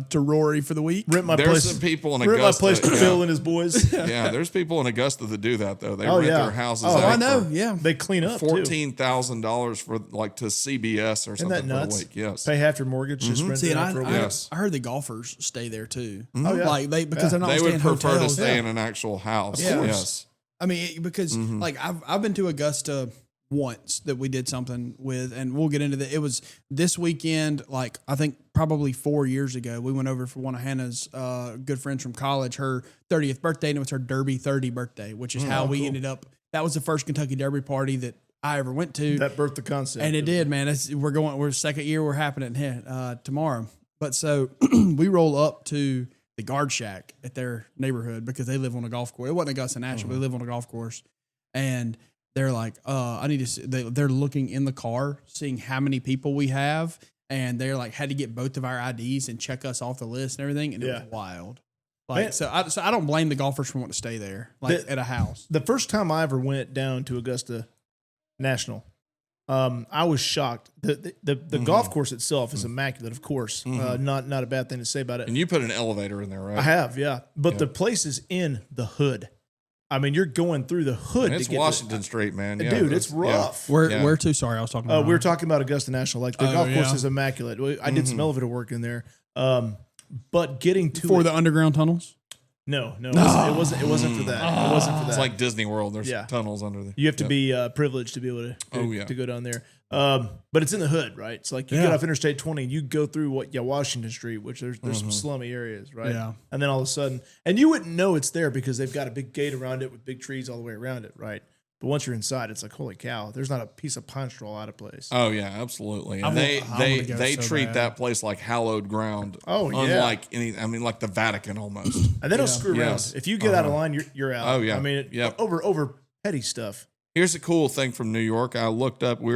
Speaker 2: to Rory for the week.
Speaker 3: Rent my
Speaker 1: There's
Speaker 3: place.
Speaker 1: some people in
Speaker 3: Rent my
Speaker 1: Augusta.
Speaker 3: place to
Speaker 1: yeah.
Speaker 3: Phil and his boys.
Speaker 1: Yeah, there's people in Augusta that do that though. They
Speaker 3: Oh,
Speaker 1: rent
Speaker 3: yeah.
Speaker 1: their houses
Speaker 3: Oh,
Speaker 1: out
Speaker 2: I know.
Speaker 1: for
Speaker 2: Yeah.
Speaker 3: They clean up too.
Speaker 1: $14,000 for like to CBS or
Speaker 3: Isn't
Speaker 1: something
Speaker 3: that
Speaker 1: for
Speaker 3: nuts?
Speaker 1: the week. Yes.
Speaker 3: Pay half your mortgage, just rent
Speaker 2: See,
Speaker 3: it
Speaker 2: and
Speaker 3: out for a week.
Speaker 1: Yes.
Speaker 2: I heard the golfers stay there too.
Speaker 3: Oh, yeah.
Speaker 2: Like because they're not
Speaker 1: They
Speaker 2: staying
Speaker 1: would
Speaker 2: in
Speaker 1: prefer to
Speaker 2: hotels.
Speaker 1: stay in an actual house.
Speaker 2: Of course.
Speaker 1: Yes.
Speaker 2: I mean, because like I've been to Augusta once that we did something with, and we'll get into that. It was this weekend, like I think probably 4 years ago. We went over for one of Hannah's good friends from college, her 30th birthday, and it was her Derby 30 birthday, which is how we ended up. That was the first Kentucky Derby party that I ever went to,
Speaker 3: That birthed the concept.
Speaker 2: and it did, man. We're second year. We're happening here tomorrow. But so we roll up to the guard shack at their neighborhood because they live on a golf course. It wasn't Augusta National, but they live on a golf course. And they're like, I need to, they're looking in the car, seeing how many people we have. And they're like, had to get both of our IDs and check us off the list and everything. And it was wild. Like,
Speaker 3: Man.
Speaker 2: so I don't blame the golfers for wanting to stay there, like at a house.
Speaker 3: The first time I ever went down to Augusta National, I was shocked. The golf course itself is immaculate, of course. Not a bad thing to say about it.
Speaker 1: And you put an elevator in there, right?
Speaker 3: I have, yeah. But the place is in the hood. I mean, you're going through the hood.
Speaker 1: It's
Speaker 3: to get
Speaker 1: Washington Street, man. Yeah,
Speaker 3: dude, it's rough.
Speaker 2: Where to? Sorry, I was talking about.
Speaker 3: We were talking about Augusta National. Like, the golf course
Speaker 2: yeah.
Speaker 3: is immaculate. I did some elevator work in there. But getting to
Speaker 2: for
Speaker 3: it,
Speaker 2: the underground tunnels.
Speaker 3: No, it wasn't for that. It wasn't for that.
Speaker 1: It's like Disney World. There's
Speaker 3: Yeah.
Speaker 1: tunnels under there.
Speaker 3: You have to be privileged to be able to, to go down there. But it's in the hood, right? It's like you get off Interstate 20 and you go through Washington Street, which there's some slummy areas, right?
Speaker 2: Yeah.
Speaker 3: And then all of a sudden, and you wouldn't know it's there because they've got a big gate around it with big trees all the way around it, right? But once you're inside, it's like, holy cow, there's not a piece of pine straw out of place.
Speaker 1: Oh yeah, absolutely.
Speaker 2: I
Speaker 1: And
Speaker 2: wanna go
Speaker 1: they
Speaker 2: so
Speaker 1: treat
Speaker 2: bad.
Speaker 1: that place like hallowed ground.
Speaker 3: Oh, yeah.
Speaker 1: Unlike any, I mean, like the Vatican almost.
Speaker 3: And they don't screw around.
Speaker 1: Yes.
Speaker 3: If you get out of line, you're out.
Speaker 1: Oh, yeah.
Speaker 3: I mean,
Speaker 1: Yep.
Speaker 3: over petty stuff.
Speaker 1: Here's a cool thing from New York. I looked up. We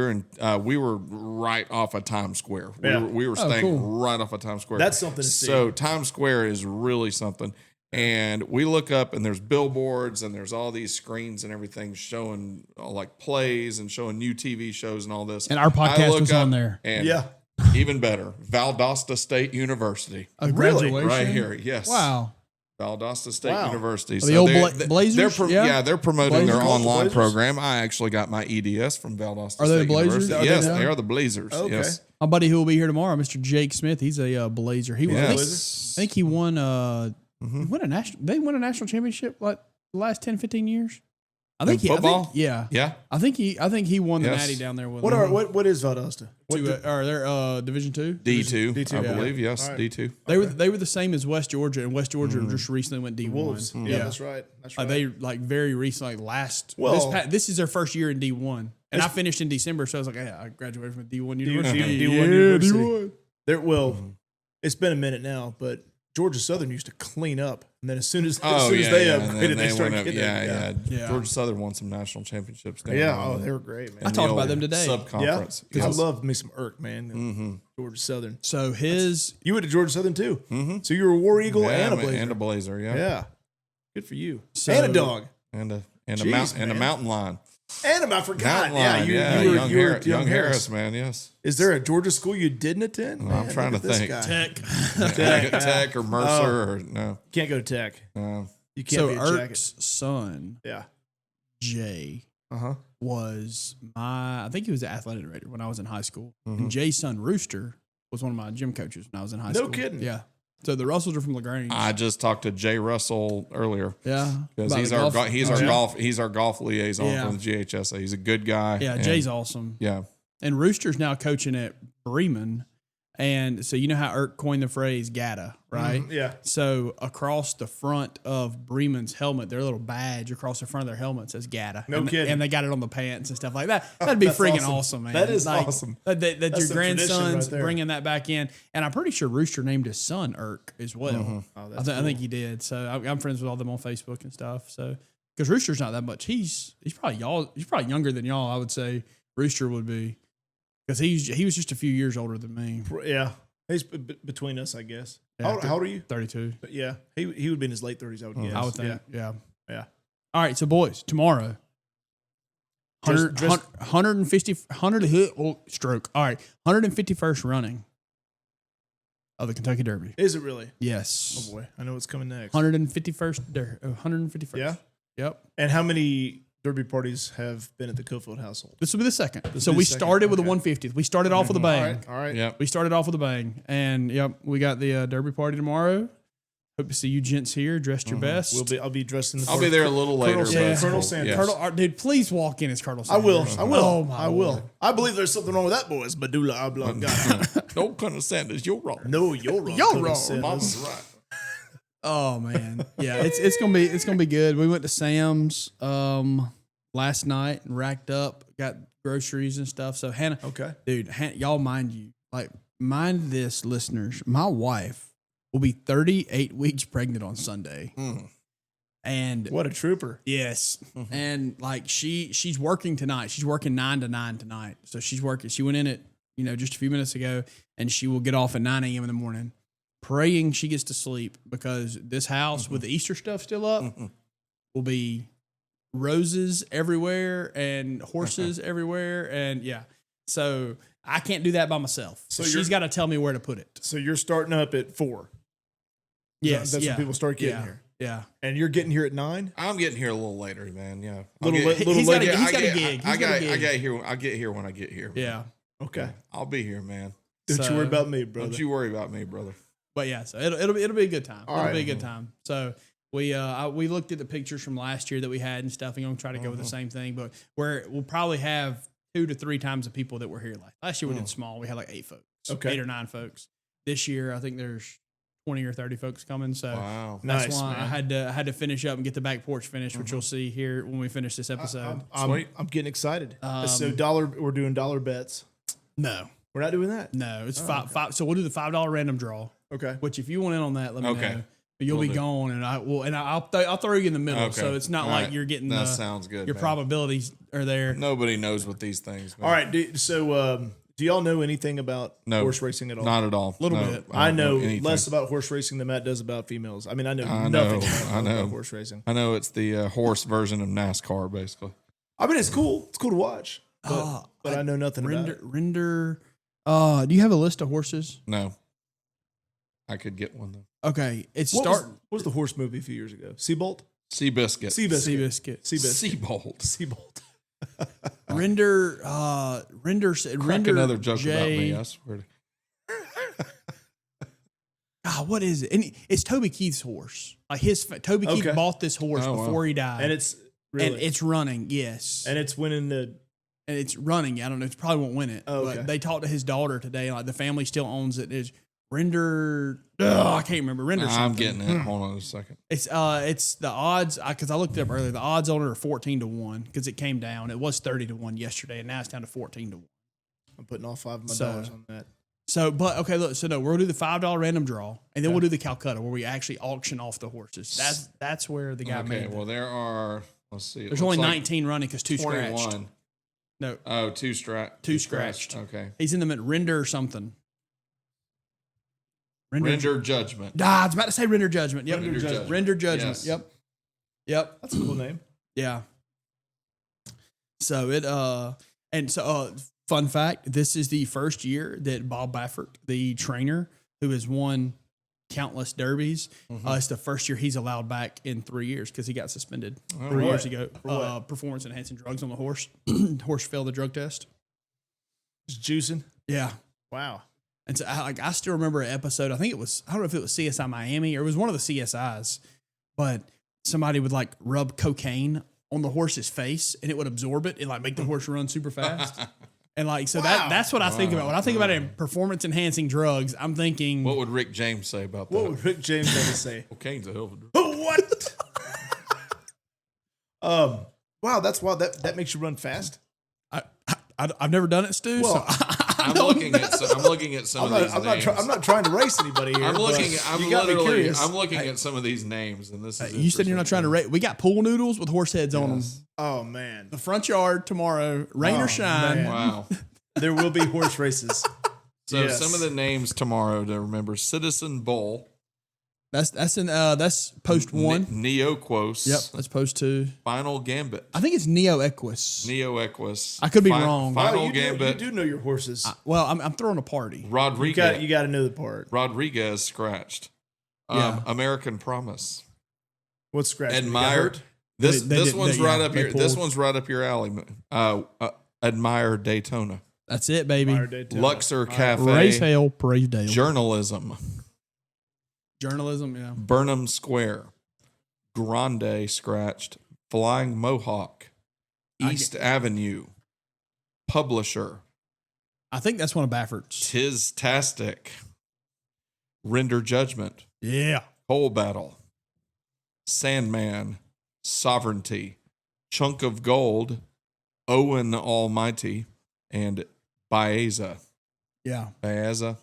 Speaker 1: were right off of Times Square.
Speaker 3: Yeah.
Speaker 1: We were staying
Speaker 2: cool.
Speaker 1: right off of Times Square.
Speaker 3: That's something to see.
Speaker 1: So Times Square is really something. And we look up, and there's billboards, and there's all these screens and everything showing like plays and showing new TV shows and all this.
Speaker 2: And our podcast
Speaker 1: I look
Speaker 2: was
Speaker 1: up,
Speaker 2: on there.
Speaker 1: And
Speaker 3: Yeah.
Speaker 1: even better, Valdosta State University,
Speaker 2: A
Speaker 3: Really?
Speaker 2: graduation?
Speaker 1: right here. Yes.
Speaker 2: Wow.
Speaker 1: Valdosta State
Speaker 3: Wow.
Speaker 1: University.
Speaker 2: The old
Speaker 1: they're-
Speaker 2: Blazers?
Speaker 1: They're they're promoting
Speaker 2: Blazers?
Speaker 1: their online
Speaker 3: Blazers?
Speaker 1: program. I actually got my EDS from Valdosta
Speaker 2: Are they the
Speaker 1: State
Speaker 2: Blazers?
Speaker 1: University.
Speaker 2: Are they
Speaker 1: Yes,
Speaker 2: now?
Speaker 1: they are the Blazers.
Speaker 3: Okay.
Speaker 1: Yes.
Speaker 2: My buddy who will be here tomorrow, Mr. Jake Smith, he's a Blazer. He was,
Speaker 1: Yes.
Speaker 2: I think he won he won a national. They won a national championship like the last 10, 15 years. I think
Speaker 1: In football?
Speaker 2: I think, yeah.
Speaker 1: Yeah.
Speaker 2: I think he won the
Speaker 1: Yes.
Speaker 2: natty down there with
Speaker 3: What
Speaker 2: them.
Speaker 3: what is Valdosta? What
Speaker 2: Are they Division II?
Speaker 1: D2,
Speaker 3: D2,
Speaker 1: I
Speaker 3: yeah.
Speaker 1: believe. Yes,
Speaker 3: All right.
Speaker 1: D2.
Speaker 2: They were the same as West Georgia, and West Georgia just recently went D1.
Speaker 3: Wolves. Yeah, that's right. That's right.
Speaker 2: They like very recently, like last.
Speaker 3: Well-
Speaker 2: this is their first year in D1, and I finished in December, so I was like, hey, I graduated from D1 University.
Speaker 3: D1 University. It's been a minute now, but Georgia Southern used to clean up, and then as soon as they
Speaker 1: and
Speaker 3: upgraded,
Speaker 1: then
Speaker 3: they started
Speaker 1: went up.
Speaker 3: getting
Speaker 1: Yeah. Georgia Southern won some national championships. down
Speaker 3: Yeah,
Speaker 1: there
Speaker 3: oh,
Speaker 1: in
Speaker 3: they were great, man.
Speaker 2: I talked about them today.
Speaker 1: Sub-conference.
Speaker 3: Yeah,
Speaker 1: Yes.
Speaker 3: I love me some Irk, man. Georgia Southern.
Speaker 2: So his
Speaker 3: You went to Georgia Southern too, so you were a War Eagle
Speaker 1: Yeah,
Speaker 3: and a
Speaker 1: man,
Speaker 3: Blazer.
Speaker 1: and a Blazer. Yeah.
Speaker 3: Yeah, good for you.
Speaker 2: So-
Speaker 3: and a dog,
Speaker 1: And a
Speaker 3: Jeez,
Speaker 1: and a
Speaker 3: man.
Speaker 1: mountain lion.
Speaker 3: and I forgot.
Speaker 1: Mountain lion. Yeah,
Speaker 3: you were
Speaker 1: young Harris, man. Yes.
Speaker 3: Is there a Georgia school you didn't attend?
Speaker 1: I'm
Speaker 3: Man,
Speaker 1: trying
Speaker 3: look
Speaker 1: to
Speaker 3: at this
Speaker 1: think.
Speaker 3: guy.
Speaker 1: Tech or Mercer or no.
Speaker 3: Can't go to Tech.
Speaker 1: No.
Speaker 3: You can't
Speaker 2: so
Speaker 3: be a jacket.
Speaker 2: Erk's son
Speaker 3: Yeah.
Speaker 2: Jay
Speaker 3: Uh-huh.
Speaker 2: was I think he was the athletic director when I was in high school, and Jay's son Rooster was one of my gym coaches when I was in high
Speaker 3: No
Speaker 2: school.
Speaker 3: kidding.
Speaker 2: Yeah. So the Russells are from LaGrange.
Speaker 1: I just talked to Jay Russell earlier
Speaker 2: yeah.
Speaker 1: because
Speaker 2: About
Speaker 1: he's
Speaker 2: the
Speaker 1: our
Speaker 2: golf-
Speaker 1: he's our golf liaison
Speaker 2: Yeah.
Speaker 1: from the GHSA. He's a good guy.
Speaker 2: Yeah,
Speaker 1: and-
Speaker 2: Jay's awesome.
Speaker 1: Yeah.
Speaker 2: And Rooster's now coaching at Bremen. And so you know how Irk coined the phrase GATA, right?
Speaker 3: Yeah.
Speaker 2: So across the front of Bremen's helmet, their little badge across the front of their helmet says GATA.
Speaker 3: No
Speaker 2: and,
Speaker 3: kidding.
Speaker 2: And they got it on the pants and stuff like that. That'd be
Speaker 3: That's
Speaker 2: freaking
Speaker 3: awesome.
Speaker 2: awesome, man.
Speaker 3: That is
Speaker 2: Like,
Speaker 3: awesome.
Speaker 2: That
Speaker 3: That's
Speaker 2: your
Speaker 3: some tradition
Speaker 2: grandson's
Speaker 3: right there.
Speaker 2: bringing that back in. And I'm pretty sure Rooster named his son Irk as well.
Speaker 3: Oh,
Speaker 2: I think he did. So I'm friends with all them on Facebook and stuff. So because Rooster's not that much. He's probably y'all. He's probably younger than y'all. I would say Rooster would be because he was just a few years older than me.
Speaker 3: Yeah. He's between us, I guess.
Speaker 2: Yeah.
Speaker 3: How old are you?
Speaker 2: 32.
Speaker 3: But yeah, he would be in his late 30s, I would guess.
Speaker 2: I would think.
Speaker 3: Yeah.
Speaker 2: Yeah. All right. So boys, tomorrow.
Speaker 3: Dress-
Speaker 2: 150 stroke. All right. 151st running of the Kentucky Derby.
Speaker 3: Is it really?
Speaker 2: Yes.
Speaker 3: Oh boy, I know what's coming next.
Speaker 2: 151st.
Speaker 3: Yeah.
Speaker 2: Yep.
Speaker 3: And how many Derby parties have been at the Cofield household?
Speaker 2: This will be the second.
Speaker 3: This
Speaker 2: So
Speaker 3: will be
Speaker 2: we
Speaker 3: the second,
Speaker 2: started with
Speaker 3: okay.
Speaker 2: the 150th. We started off with a
Speaker 3: All
Speaker 2: bang.
Speaker 3: right. All right.
Speaker 1: Yep.
Speaker 2: We started off with a bang. And yep, we got the Derby party tomorrow. Hope to see you gents here, dressed your best.
Speaker 3: I'll be dressed in the.
Speaker 1: I'll be there a little later.
Speaker 3: Sanders.
Speaker 1: but-
Speaker 3: Colonel Sanders.
Speaker 1: yes.
Speaker 2: Colonel, dude, please walk in as Colonel
Speaker 3: I will.
Speaker 2: Sanders.
Speaker 3: I will.
Speaker 2: Oh, my
Speaker 3: I will.
Speaker 2: Lord.
Speaker 3: I believe there's something wrong with that, boys. Medulla oblongata.
Speaker 1: No, Colonel Sanders, you're wrong.
Speaker 3: No, you're wrong.
Speaker 2: You're
Speaker 3: Colonel
Speaker 2: wrong.
Speaker 3: Sanders.
Speaker 1: Mama's right.
Speaker 2: Oh man, yeah, it's gonna be good. We went to Sam's last night and racked up, got groceries and stuff. So Hannah,
Speaker 3: Okay.
Speaker 2: dude, y'all mind this, listeners. My wife will be 38 weeks pregnant on Sunday. And
Speaker 3: What a trooper.
Speaker 2: yes, and like she's working tonight. She's working 9 to 9 tonight. So she's working. She went in it, just a few minutes ago, and she will get off at 9 a.m. in the morning, praying she gets to sleep because this house with the Easter stuff still up will be roses everywhere and horses everywhere, and yeah. So I can't do that by myself. So she's got to tell me where to put it.
Speaker 3: So you're starting up at 4.
Speaker 2: Yes,
Speaker 3: That's
Speaker 2: yeah,
Speaker 3: when people start getting here.
Speaker 2: Yeah.
Speaker 3: And you're getting here at 9?
Speaker 1: I'm getting here a little later, man. Yeah,
Speaker 3: Little
Speaker 2: He's got a gig.
Speaker 1: I get here. I get here when I get here.
Speaker 2: Yeah.
Speaker 3: Okay.
Speaker 1: I'll be here, man.
Speaker 3: Don't you worry about me, brother.
Speaker 1: Don't you worry about me, brother.
Speaker 2: But yeah, so it'll be a good time.
Speaker 3: All
Speaker 2: It'll
Speaker 3: right.
Speaker 2: be a good time. So we looked at the pictures from last year that we had and stuff, and gonna try to go with the same thing. But we'll probably have 2 to 3 times the people that were here last year. We did small. We had like 8 folks,
Speaker 3: Okay.
Speaker 2: 8 or 9 folks. This year, I think there's 20 or 30 folks coming. So
Speaker 1: Wow.
Speaker 2: that's
Speaker 3: Nice,
Speaker 2: why
Speaker 3: man.
Speaker 2: I had to finish up and get the back porch finished, which you'll see here when we finish this episode.
Speaker 1: Sweet.
Speaker 3: I'm getting excited.
Speaker 2: Um,
Speaker 3: So we're doing dollar bets.
Speaker 2: No,
Speaker 3: We're not doing that.
Speaker 2: no, it's five. So we'll do the $5 random draw.
Speaker 3: Okay.
Speaker 2: Which if you want in on that, let me
Speaker 1: Okay.
Speaker 2: know. But you'll
Speaker 1: Will
Speaker 2: be
Speaker 1: do.
Speaker 2: gone, and I'll throw you in the middle,
Speaker 1: Okay.
Speaker 2: so it's not
Speaker 1: All
Speaker 2: like
Speaker 1: right.
Speaker 2: you're getting
Speaker 1: That
Speaker 2: the,
Speaker 1: sounds good.
Speaker 2: your
Speaker 1: man.
Speaker 2: probabilities are there.
Speaker 1: Nobody knows what these things. Man.
Speaker 3: All right. So do y'all know anything about
Speaker 1: No,
Speaker 3: horse racing at all?
Speaker 1: Not at all.
Speaker 2: Little
Speaker 1: No,
Speaker 2: bit.
Speaker 3: I
Speaker 1: don't
Speaker 3: know
Speaker 1: anything.
Speaker 3: less about horse racing than Matt does about females. I mean, I know
Speaker 1: I
Speaker 3: nothing
Speaker 1: know, I know.
Speaker 3: about horse racing.
Speaker 1: I know it's the horse version of NASCAR, basically.
Speaker 3: I mean, it's cool. It's cool to watch. But I know nothing about it.
Speaker 2: Render. Do you have a list of horses?
Speaker 1: No, I could get one though.
Speaker 2: Okay, it's
Speaker 3: What
Speaker 2: start
Speaker 3: was the horse movie a few years ago? Seabolt?
Speaker 1: Seabiscuit.
Speaker 2: Seabiscuit.
Speaker 3: Seabolt.
Speaker 1: Seabolt.
Speaker 3: Seabolt.
Speaker 2: Render. Render.
Speaker 1: Crack
Speaker 2: Render.
Speaker 1: another joke about
Speaker 2: J-
Speaker 1: me. I swear.
Speaker 2: What is it? And it's Toby Keith's horse. Like Toby Keith
Speaker 3: Okay.
Speaker 2: bought this horse
Speaker 1: Oh, wow.
Speaker 2: before he died,
Speaker 3: And it's really,
Speaker 2: and it's running. Yes,
Speaker 3: and it's winning the.
Speaker 2: and it's running. I don't know. It probably won't win it.
Speaker 3: Oh, okay.
Speaker 2: But they talked to his daughter today. Like the family still owns it. Is Render? I can't remember. Render.
Speaker 1: I'm
Speaker 2: something.
Speaker 1: getting it. Hold on a second.
Speaker 2: It's the odds because I looked it up earlier. The odds on it are 14-1 because it came down. It was 30-1 yesterday, and now it's down to 14-1.
Speaker 3: I'm putting all 5 of my
Speaker 2: So-
Speaker 3: dollars on that.
Speaker 2: So, but okay, look. So no, we'll do the $5 random draw, and then we'll do the Calcutta where we actually auction off the horses. That's where the guy
Speaker 1: Okay.
Speaker 2: made.
Speaker 1: Well, there are. Let's see. it
Speaker 2: There's
Speaker 1: looks
Speaker 2: only
Speaker 1: like
Speaker 2: 19 running because 2 scratched.
Speaker 1: 21.
Speaker 2: No,
Speaker 1: Oh, two
Speaker 2: scratched.
Speaker 1: Okay.
Speaker 2: he's in the mid Render or something.
Speaker 1: Render judgment.
Speaker 2: I was about to say Render Judgment. Yep.
Speaker 1: Render Judgment.
Speaker 2: Render Judgment.
Speaker 1: Yes.
Speaker 2: Yep.
Speaker 3: That's a cool name.
Speaker 2: Yeah. So fun fact, this is the first year that Bob Baffert, the trainer who has won countless derbies, it's the first year he's allowed back in 3 years because he got suspended 3 years ago. Performance enhancing drugs on the horse. Horse failed the drug test.
Speaker 3: Just juicing.
Speaker 2: Yeah.
Speaker 3: Wow.
Speaker 2: And so I still remember an episode. I don't know if it was CSI Miami or it was one of the CSIs, but somebody would like rub cocaine on the horse's face and it would absorb it and like make the horse run super fast. And like, so that's what I think about. When I think about it in performance enhancing drugs, I'm thinking,
Speaker 1: What would Rick James say about that?
Speaker 3: What would Rick James have to say?
Speaker 1: Cocaine's a hell of a drug.
Speaker 3: What? Wow, that's wild. That makes you run fast.
Speaker 2: I've never done it, Stu.
Speaker 3: Well,
Speaker 2: so
Speaker 1: I'm looking at some of these names.
Speaker 3: I'm not trying to race anybody here.
Speaker 1: I'm
Speaker 3: but
Speaker 1: looking.
Speaker 3: you got me curious.
Speaker 1: I'm looking at some of these names, and this is.
Speaker 2: you said you're not trying to rate. We got pool noodles with horse heads on them.
Speaker 1: Yes.
Speaker 3: Oh man,
Speaker 2: The front yard tomorrow, rain or shine.
Speaker 3: man.
Speaker 1: Wow.
Speaker 3: there will be horse races.
Speaker 1: So
Speaker 3: Yes.
Speaker 1: some of the names tomorrow to remember: Citizen Bull,
Speaker 2: That's post one.
Speaker 1: Neoquos,
Speaker 2: Yep, that's post 2.
Speaker 1: Final Gambit,
Speaker 2: I think it's Neo Equus.
Speaker 1: Neoequus.
Speaker 2: I could be wrong.
Speaker 1: Final
Speaker 3: Oh, you
Speaker 1: Gambit,
Speaker 3: do know your horses.
Speaker 2: Well, I'm throwing a party.
Speaker 1: Rodriguez.
Speaker 3: You got to know the part.
Speaker 1: Rodriguez scratched.
Speaker 2: Yeah.
Speaker 1: American Promise.
Speaker 3: What's scratch?
Speaker 1: Admired. This
Speaker 2: They
Speaker 1: this
Speaker 2: did-
Speaker 1: one's
Speaker 2: they-
Speaker 1: right
Speaker 2: yeah,
Speaker 1: up
Speaker 2: they
Speaker 1: your. This
Speaker 2: pulled.
Speaker 1: one's right up your alley. Admire Daytona.
Speaker 2: That's it, baby.
Speaker 1: Luxor Cafe.
Speaker 2: Race hell, praise Dale.
Speaker 1: Journalism.
Speaker 2: Journalism, yeah.
Speaker 1: Burnham Square. Grande scratched. Flying Mohawk. East Avenue. Publisher.
Speaker 2: I think that's one of Baffert's.
Speaker 1: Tis-tastic. Render Judgment.
Speaker 2: Yeah.
Speaker 1: Coal Battle. Sandman. Sovereignty. Chunk of Gold. Owen Almighty. And Baeza.
Speaker 2: Yeah.
Speaker 1: Baeza.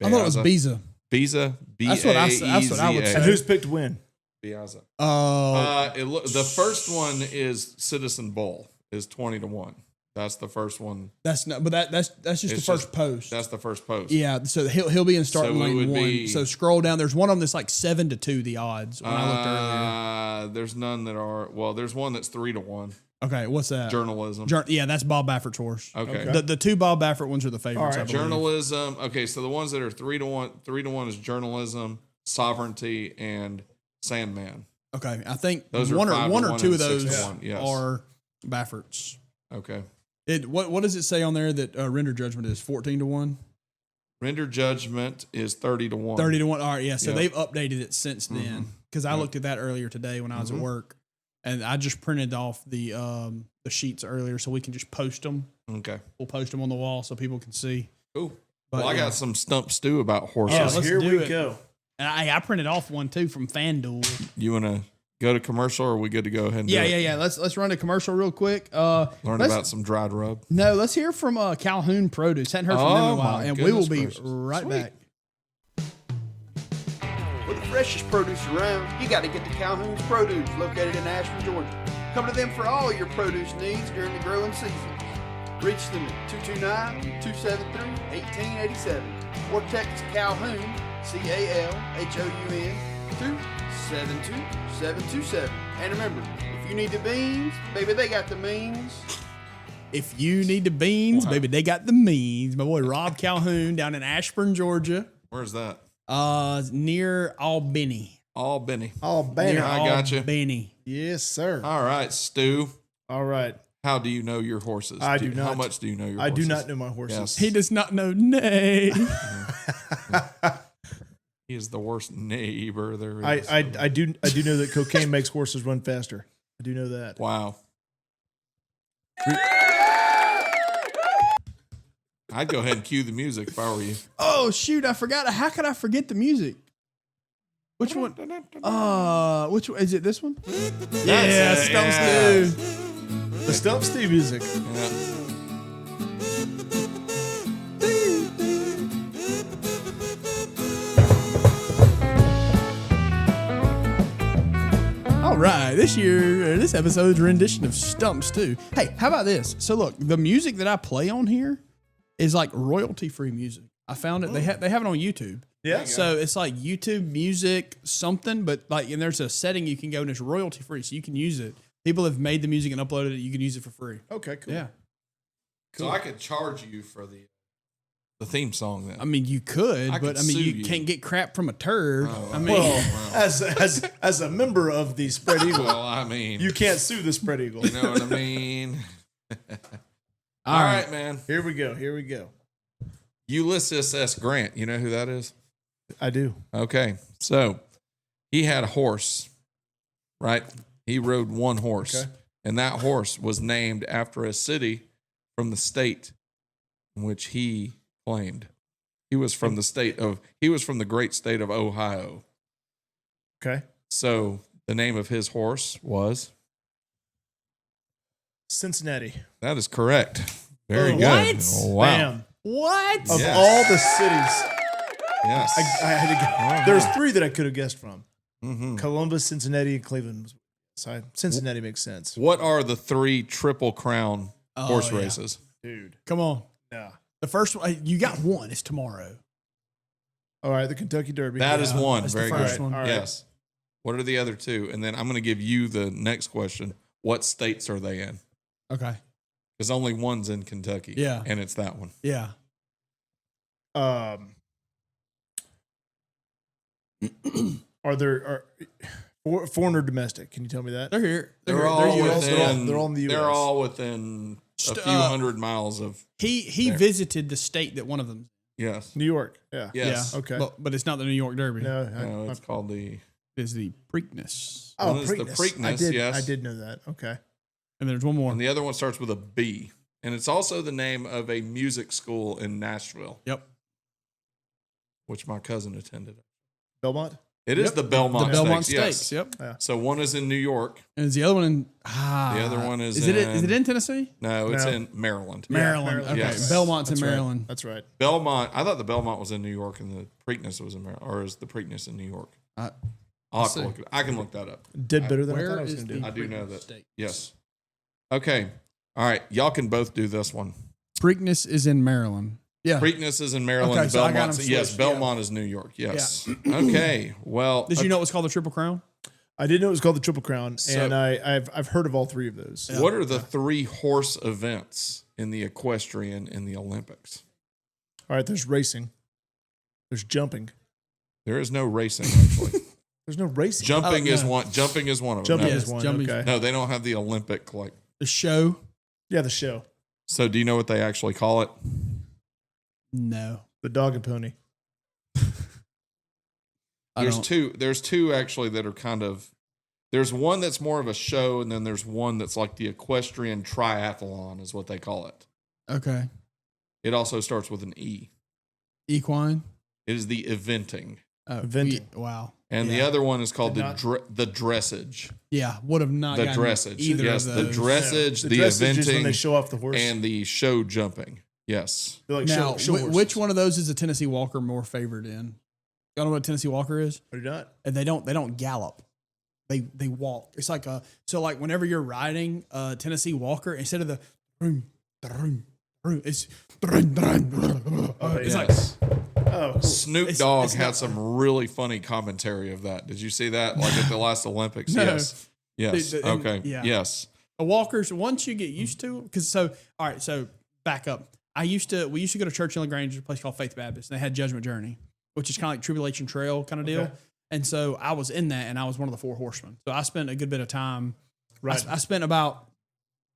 Speaker 2: I thought it was Biza.
Speaker 1: Visa.
Speaker 2: That's what I would
Speaker 1: B-A-E-Z-A.
Speaker 2: say.
Speaker 3: And who's picked to win?
Speaker 1: Piazza.
Speaker 2: Oh,
Speaker 1: The first one is Citizen Bowl is 20-1. That's the first one.
Speaker 2: that's not. But that's just the
Speaker 1: It's
Speaker 2: first
Speaker 1: just-
Speaker 2: post.
Speaker 1: That's the first post.
Speaker 2: Yeah, so he'll be in starting
Speaker 1: So it
Speaker 2: lane
Speaker 1: would
Speaker 2: 1.
Speaker 1: be-
Speaker 2: So scroll down. There's one of them that's like 7-2 the odds when I looked earlier.
Speaker 1: There's none that are. Well, there's one that's 3-1.
Speaker 2: Okay, what's that?
Speaker 1: Journalism.
Speaker 2: Yeah, that's Bob Baffert's horse.
Speaker 1: Okay.
Speaker 2: The two Bob Baffert ones are the favorites.
Speaker 3: All
Speaker 2: I
Speaker 3: right,
Speaker 2: believe.
Speaker 1: Journalism. Okay, so the ones that are 3-1, 3-1 is journalism, sovereignty, and Sandman.
Speaker 2: Okay, I think
Speaker 1: Those are
Speaker 2: one or
Speaker 1: 5-1
Speaker 2: two
Speaker 1: and
Speaker 2: of those
Speaker 1: 6-1, yes.
Speaker 2: are Baffert's.
Speaker 1: Okay.
Speaker 2: What does it say on there that render judgment is 14-1,
Speaker 1: Render judgment is 30-1.
Speaker 2: 30-1? All right, yeah. So
Speaker 1: Yeah.
Speaker 2: they've updated it since then because I
Speaker 1: Yeah.
Speaker 2: looked at that earlier today when I was at work, and I just printed off the sheets earlier so we can just post them.
Speaker 1: Okay.
Speaker 2: We'll post them on the wall so people can see.
Speaker 1: Cool.
Speaker 2: But,
Speaker 1: Well, I
Speaker 2: yeah.
Speaker 1: got some stump stew about horses.
Speaker 2: Yeah, let's
Speaker 3: Here
Speaker 2: do
Speaker 3: we
Speaker 2: it.
Speaker 3: go.
Speaker 2: And I printed off one too from FanDuel.
Speaker 1: You want to go to commercial, or are we good to go ahead and
Speaker 2: Yeah,
Speaker 1: do it?
Speaker 2: yeah. Let's run a commercial real quick.
Speaker 1: Learn
Speaker 2: let's-
Speaker 1: about some dried rub.
Speaker 2: No, let's hear from Calhoun Produce. Hadn't heard from them in
Speaker 1: Oh,
Speaker 2: a while,
Speaker 1: my
Speaker 2: and we will
Speaker 1: goodness
Speaker 2: be
Speaker 1: gracious.
Speaker 2: right
Speaker 1: Sweet.
Speaker 2: back.
Speaker 4: For the freshest produce around, you got to get to Calhoun's Produce, located in Ashburn, Georgia. Come to them for all your produce needs during the growing season. Reach them at 229-273-1887 or text Calhoun, Calhoun, to 72727. And remember, if you need the beans, baby, they got the means.
Speaker 2: If you need the beans, baby, they got the means. My boy Rob Calhoun down in Ashburn, Georgia,
Speaker 1: Where's that?
Speaker 2: near Albany.
Speaker 1: Albany.
Speaker 3: Oh, banner.
Speaker 1: I got you.
Speaker 2: Albany.
Speaker 3: Yes, sir.
Speaker 1: All right, Stu.
Speaker 3: All right.
Speaker 1: How do you know your horses?
Speaker 3: I do
Speaker 1: How
Speaker 3: not.
Speaker 1: much do you know your
Speaker 3: I
Speaker 1: horses?
Speaker 3: do not know my horses.
Speaker 1: Yes.
Speaker 2: He does not know nay.
Speaker 1: He is the worst neighbor there is.
Speaker 3: I do know that cocaine makes horses run faster. I do know that.
Speaker 1: Wow. I'd go ahead and cue the music if I were you.
Speaker 2: Oh shoot! I forgot. How could I forget the music? Which one? Which one is it? This one? Yeah,
Speaker 1: it,
Speaker 2: Stump
Speaker 1: yeah.
Speaker 2: Stew.
Speaker 3: The Stump Steve music.
Speaker 1: Yeah.
Speaker 2: All right, this episode's rendition of Stump Stew. Hey, how about this? So look, the music that I play on here is like royalty-free music. I found it. They have it on YouTube.
Speaker 3: Yeah.
Speaker 2: So it's like YouTube music something, but like, and there's a setting you can go and it's royalty-free, so you can use it. People have made the music and uploaded it. You can use it for free.
Speaker 3: Okay, cool.
Speaker 2: Yeah.
Speaker 1: So I could charge you for the theme song then.
Speaker 2: I mean, you could,
Speaker 1: I
Speaker 2: but
Speaker 1: could
Speaker 2: I mean,
Speaker 1: sue
Speaker 2: you
Speaker 1: you.
Speaker 2: can't get crap from a turd. I mean,
Speaker 3: Well, as a member of the Spread Eagle,
Speaker 1: well, I mean,
Speaker 3: you can't sue the Spread Eagle.
Speaker 1: you know what I mean?
Speaker 2: all
Speaker 1: All
Speaker 2: right.
Speaker 1: right, man.
Speaker 3: Here we go. Here we go.
Speaker 1: Ulysses S. Grant. You know who that is?
Speaker 3: I do.
Speaker 1: Okay. So he had a horse, right? He rode one horse.
Speaker 3: Okay.
Speaker 1: And that horse was named after a city from the state in which he claimed. He was from the great state of Ohio.
Speaker 3: Okay.
Speaker 1: So the name of his horse was?
Speaker 3: Cincinnati.
Speaker 1: That is correct. Very
Speaker 3: Oh,
Speaker 1: good.
Speaker 2: what?
Speaker 1: Oh, wow.
Speaker 3: Bam.
Speaker 2: What?
Speaker 3: Of
Speaker 1: Yes.
Speaker 3: all the cities,
Speaker 1: Yes.
Speaker 3: I had to get. There's three that I could have guessed from:
Speaker 1: Mhm.
Speaker 3: Columbus, Cincinnati, and Cleveland. So Cincinnati makes sense.
Speaker 1: What are the 3 Triple Crown horse
Speaker 2: yeah.
Speaker 1: races?
Speaker 3: Dude.
Speaker 2: Come on.
Speaker 3: Yeah.
Speaker 2: The first one, you got one. It's tomorrow.
Speaker 3: All right. The Kentucky Derby.
Speaker 1: That is one.
Speaker 2: that's the
Speaker 1: Very
Speaker 2: first
Speaker 1: good.
Speaker 2: one.
Speaker 3: All right.
Speaker 1: Yes. What are the other 2? And then I'm going to give you the next question. What states are they in?
Speaker 2: Okay.
Speaker 1: Because only one's in Kentucky.
Speaker 2: Yeah.
Speaker 1: And it's that one.
Speaker 2: Yeah.
Speaker 3: Are there foreign or domestic? Can you tell me that?
Speaker 2: They're here.
Speaker 1: They're all
Speaker 2: US.
Speaker 1: within.
Speaker 3: they're all in the
Speaker 1: They're
Speaker 3: US.
Speaker 1: all within a
Speaker 2: St-
Speaker 1: few hundred miles of.
Speaker 2: He
Speaker 1: There.
Speaker 2: visited the state that one of them.
Speaker 1: Yes.
Speaker 3: New York. Yeah.
Speaker 1: Yes.
Speaker 2: Yeah.
Speaker 3: Okay.
Speaker 2: But it's not the New York Derby.
Speaker 3: No.
Speaker 1: No, it's called the.
Speaker 2: It's the Preakness.
Speaker 3: Oh,
Speaker 1: One is the Preakness, yes.
Speaker 3: I did know that. Okay.
Speaker 2: And there's one more.
Speaker 1: And the other one starts with a B. And it's also the name of a music school in Nashville,
Speaker 2: Yep.
Speaker 1: which my cousin attended.
Speaker 3: Belmont.
Speaker 1: It is the Belmont,
Speaker 2: The Belmont
Speaker 1: Stakes.
Speaker 2: Stakes.
Speaker 1: Yes.
Speaker 2: Yep.
Speaker 1: So one is in New York.
Speaker 2: And is the other one in?
Speaker 1: The other one is
Speaker 2: Is it in Tennessee?
Speaker 1: No, it's
Speaker 3: No.
Speaker 1: in Maryland.
Speaker 2: Maryland.
Speaker 3: Maryland.
Speaker 2: Okay.
Speaker 1: Yes.
Speaker 2: Belmont's
Speaker 3: That's
Speaker 2: in
Speaker 3: right.
Speaker 2: Maryland.
Speaker 3: That's right.
Speaker 1: Belmont. I thought the Belmont was in New York and the Preakness was in Maryland, or is the Preakness in New York? I'll have to
Speaker 2: see.
Speaker 1: look it. I can look that up.
Speaker 3: Did better than I
Speaker 2: Where
Speaker 3: thought I was
Speaker 2: is
Speaker 3: going to do.
Speaker 2: the-
Speaker 1: I do know that.
Speaker 2: Stakes.
Speaker 1: Yes. Okay. All right. Y'all can both do this one.
Speaker 2: Preakness is in Maryland. Yeah.
Speaker 1: Preakness is in Maryland.
Speaker 2: Okay, so I got
Speaker 1: Belmont's,
Speaker 2: them
Speaker 1: yes,
Speaker 2: switched,
Speaker 1: Belmont is New York. Yes. Okay. Well,
Speaker 2: Did you know it was called the Triple Crown?
Speaker 3: I did know it was called the Triple Crown,
Speaker 1: So-
Speaker 3: and I've heard of all three of those.
Speaker 1: what are the 3 horse events in the equestrian in the Olympics?
Speaker 3: All right, there's racing. There's jumping.
Speaker 1: There is no racing actually.
Speaker 3: There's no racing.
Speaker 1: Jumping is
Speaker 2: no.
Speaker 1: one. Jumping is one of them.
Speaker 3: Jumping
Speaker 1: No,
Speaker 3: is one.
Speaker 2: jumping-
Speaker 3: Okay.
Speaker 1: no, they don't have the Olympic like.
Speaker 2: The show?
Speaker 3: Yeah, the show.
Speaker 1: So do you know what they actually call it?
Speaker 2: No.
Speaker 3: The dog and pony.
Speaker 1: There's two actually that are kind of. There's one that's more of a show, and then there's one that's like the equestrian triathlon, is what they call it.
Speaker 2: Okay.
Speaker 1: It also starts with an E.
Speaker 2: Equine?
Speaker 1: It is the eventing,
Speaker 2: Oh,
Speaker 3: Eventing.
Speaker 1: and
Speaker 2: wow.
Speaker 3: Yeah.
Speaker 1: the other one is called
Speaker 3: Did
Speaker 1: the dressage.
Speaker 2: Yeah. Would have not
Speaker 1: The
Speaker 2: gotten
Speaker 1: dressage.
Speaker 2: either
Speaker 1: Yes,
Speaker 2: of
Speaker 1: the
Speaker 2: those.
Speaker 1: dressage, the
Speaker 3: dressage is when they
Speaker 1: eventing,
Speaker 3: show off the horse.
Speaker 1: and the show jumping. Yes.
Speaker 3: They're like
Speaker 2: Now,
Speaker 3: show horses.
Speaker 2: which one of those is a Tennessee Walker more favored in? Y'all know what a Tennessee Walker is?
Speaker 3: Are you not?
Speaker 2: And they don't gallop. They walk. It's like like whenever you're riding a Tennessee Walker, instead of the it's it's like
Speaker 1: Yes.
Speaker 3: Oh, cool.
Speaker 1: Snoop
Speaker 2: It's-
Speaker 1: Dogg
Speaker 2: it's
Speaker 1: had
Speaker 2: not-
Speaker 1: some really funny commentary of that. Did you see that? Like at the last Olympics?
Speaker 2: No.
Speaker 1: Yes. Yes.
Speaker 2: And-
Speaker 1: Okay.
Speaker 2: yeah.
Speaker 1: Yes.
Speaker 2: a walker's once you get used to because all right, so back up. We used to go to Churchill and Grange, a place called Faith Baptist, and they had Judgment Journey, which is kind of like Tribulation Trail kind of deal.
Speaker 3: Okay.
Speaker 2: And so I was in that, and I was one of the 4 horsemen. So I spent a good bit of time.
Speaker 3: Right.
Speaker 2: I spent about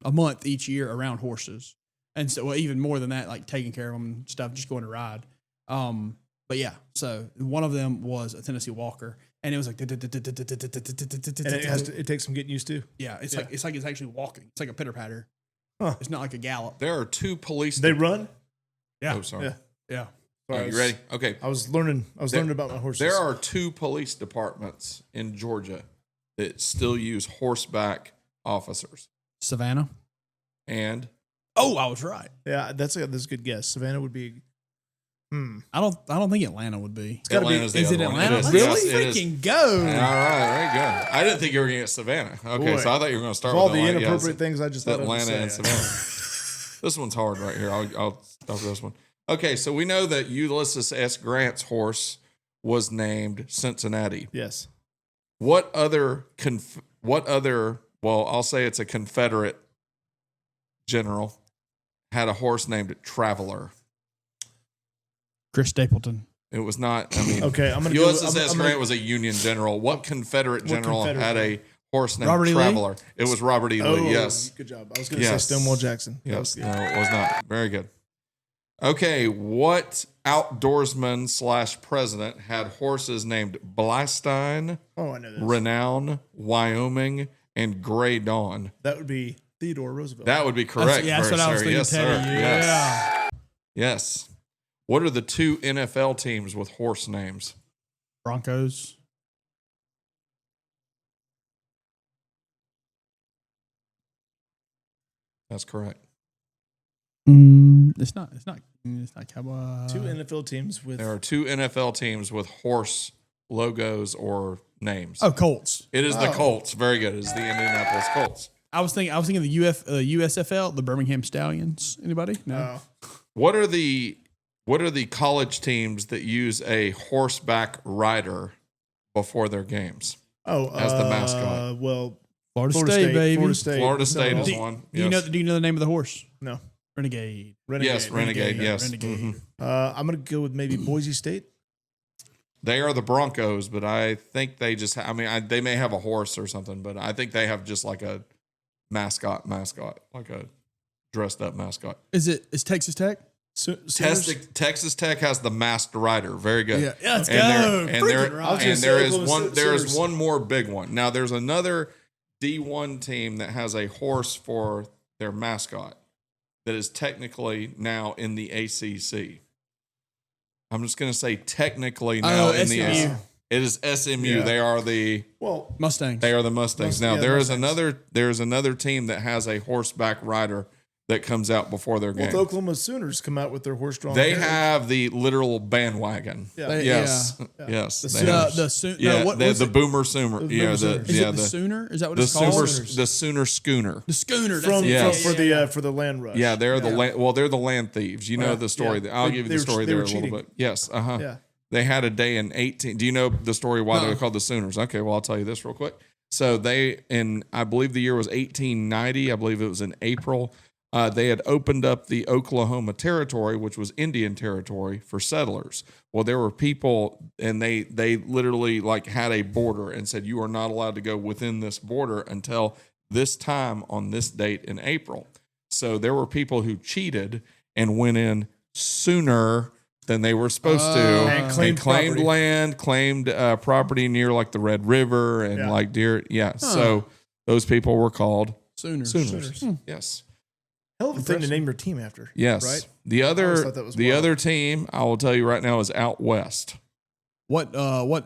Speaker 2: a month each year around horses, and so even more than that, like taking care of them and stuff, just going to ride. But yeah, so one of them was a Tennessee Walker, and it was like,
Speaker 3: And it takes some getting used to.
Speaker 2: yeah, it's like it's actually walking. It's like a pitter patter.
Speaker 3: Huh.
Speaker 2: It's not like a gallop.
Speaker 1: There are 2 police.
Speaker 3: They run.
Speaker 2: Yeah,
Speaker 1: Oh, sorry.
Speaker 3: Yeah.
Speaker 2: yeah.
Speaker 1: Are you ready? Okay.
Speaker 3: I was learning about my horses.
Speaker 1: There are 2 police departments in Georgia that still use horseback officers.
Speaker 2: Savannah.
Speaker 1: And
Speaker 2: Oh, I was right.
Speaker 3: Yeah, that's a good guess. Savannah would be.
Speaker 2: I don't think Atlanta would be.
Speaker 3: gotta be-
Speaker 1: Atlanta's the
Speaker 2: Is it
Speaker 1: other one.
Speaker 2: Atlanta?
Speaker 1: It is.
Speaker 2: Really?
Speaker 1: Yes, it is.
Speaker 2: Freaking go.
Speaker 1: All right, very good. I didn't think you were going to get Savannah. Okay,
Speaker 3: Boy.
Speaker 1: so I thought you were going to start
Speaker 3: Of all
Speaker 1: with
Speaker 3: the
Speaker 1: Atlanta.
Speaker 3: inappropriate
Speaker 1: Yes,
Speaker 3: things I just thought
Speaker 1: Atlanta
Speaker 3: I
Speaker 1: and
Speaker 3: would say.
Speaker 1: Savannah. This one's hard right here. I'll start with this one. Okay, so we know that Ulysses S. Grant's horse was named Cincinnati.
Speaker 3: Yes.
Speaker 1: What other? Well, I'll say it's a Confederate general had a horse named Traveler.
Speaker 2: Chris Stapleton.
Speaker 1: It was not. I mean,
Speaker 3: Okay, I'm gonna
Speaker 1: Ulysses
Speaker 3: go,
Speaker 1: S.
Speaker 3: I'm
Speaker 1: Grant
Speaker 3: gonna,
Speaker 1: was a Union general. What Confederate general
Speaker 3: Confederate
Speaker 1: had a horse named
Speaker 2: Robert E. Lee?
Speaker 1: Traveler? It was Robert E. Lee.
Speaker 3: Oh,
Speaker 1: Yes.
Speaker 3: good job. I was going to
Speaker 1: Yes.
Speaker 3: say Stonewall Jackson. That was
Speaker 1: Yes.
Speaker 3: good.
Speaker 1: No, it was not. Very good. Okay. What outdoorsman / president had horses named Blystein,
Speaker 3: Oh, I know this.
Speaker 1: Renown, Wyoming, and Gray Dawn?
Speaker 3: That would be Theodore Roosevelt.
Speaker 1: That would be correct.
Speaker 2: That's
Speaker 1: very
Speaker 2: what I was
Speaker 1: sir.
Speaker 2: thinking,
Speaker 1: Yes,
Speaker 2: Teddy.
Speaker 1: sir.
Speaker 2: Yeah.
Speaker 1: Yes. Yes. What are the 2 NFL teams with horse names?
Speaker 2: Broncos.
Speaker 1: That's correct.
Speaker 2: It's not Cowboy.
Speaker 3: 2 NFL teams with.
Speaker 1: There are 2 NFL teams with horse logos or names.
Speaker 2: Oh, Colts.
Speaker 1: It is the
Speaker 3: Oh.
Speaker 1: Colts. Very good. It is the Indianapolis Colts.
Speaker 2: I was thinking the USFL, the Birmingham Stallions. Anybody? No.
Speaker 1: What are the college teams that use a horseback rider before their games? As the mascot.
Speaker 3: Well,
Speaker 2: Florida State, baby.
Speaker 3: Florida State.
Speaker 1: Florida State
Speaker 3: No.
Speaker 1: is one.
Speaker 2: Do you
Speaker 1: Yes.
Speaker 2: know the name of the horse?
Speaker 3: No.
Speaker 2: Renegade.
Speaker 3: Renegade.
Speaker 1: Yes, Renegade. Yes.
Speaker 2: Renegade.
Speaker 1: Mhm.
Speaker 3: I'm going to go with maybe Boise State.
Speaker 1: They are the Broncos, but I think they just. They may have a horse or something, but I think they have just like a mascot, like a dressed up mascot.
Speaker 2: Is Texas Tech?
Speaker 1: Texas Tech has the masked rider. Very good.
Speaker 2: Yeah, let's
Speaker 1: and
Speaker 2: go.
Speaker 1: there, and there,
Speaker 2: Freaking right.
Speaker 1: and there is
Speaker 3: Oklahoma
Speaker 1: one. There is
Speaker 3: Sooners.
Speaker 1: one more big one. Now there's another D1 team that has a horse for their mascot that is technically now in the ACC. I'm just going to say technically now in the
Speaker 2: SMU.
Speaker 1: ACC. It is SMU.
Speaker 3: Yeah.
Speaker 1: They are the
Speaker 2: Mustangs.
Speaker 1: Mustangs. Now there's another team that has a horseback rider that comes out before their game.
Speaker 3: The Oklahoma Sooners come out with their horse-drawn
Speaker 1: They
Speaker 3: carriage.
Speaker 1: have the literal bandwagon.
Speaker 3: Yeah.
Speaker 1: Yes.
Speaker 3: Yeah.
Speaker 1: Yes.
Speaker 3: The
Speaker 1: They have- the Boomer Sooner.
Speaker 3: The
Speaker 1: Yeah.
Speaker 3: Boomer
Speaker 1: The,
Speaker 3: Sooners.
Speaker 2: Is
Speaker 1: yeah.
Speaker 2: it the
Speaker 1: The,
Speaker 2: Sooner? Is that what
Speaker 1: the
Speaker 2: it's called?
Speaker 3: Sooners.
Speaker 1: the Sooner Schooner.
Speaker 2: The Schooner. That's
Speaker 3: From,
Speaker 2: it.
Speaker 1: Yes.
Speaker 3: for the land rush.
Speaker 1: Yeah, they're the land. They're the land thieves. You know
Speaker 3: Right.
Speaker 1: the story.
Speaker 3: Yeah.
Speaker 1: I'll
Speaker 3: They-
Speaker 1: give you
Speaker 3: they
Speaker 1: the
Speaker 3: were-
Speaker 1: story
Speaker 3: they
Speaker 1: there
Speaker 3: were
Speaker 1: a little
Speaker 3: cheating.
Speaker 1: bit. Yes.
Speaker 3: Yeah.
Speaker 1: They had a day in 18. Do you know the story why they
Speaker 2: No.
Speaker 1: were called the Sooners? Okay, well I'll tell you this real quick. So I believe the year was 1890. I believe it was in April. They had opened up the Oklahoma Territory, which was Indian territory, for settlers. Well, there were people, and they literally like had a border and said you are not allowed to go within this border until this time on this date in April. So there were people who cheated and went in sooner than they were supposed to,
Speaker 3: And claimed
Speaker 1: claimed
Speaker 3: property.
Speaker 1: land, claimed property near like the Red River and
Speaker 3: Yeah.
Speaker 1: like deer. Yeah, so those people were called
Speaker 2: Sooners.
Speaker 1: Sooners. Yes.
Speaker 3: Hell of a thing to name your team after.
Speaker 1: Yes.
Speaker 3: Right?
Speaker 1: The
Speaker 3: always
Speaker 1: other
Speaker 3: thought that was
Speaker 1: the
Speaker 3: wild.
Speaker 1: other team I will tell you right now is out west.
Speaker 2: What?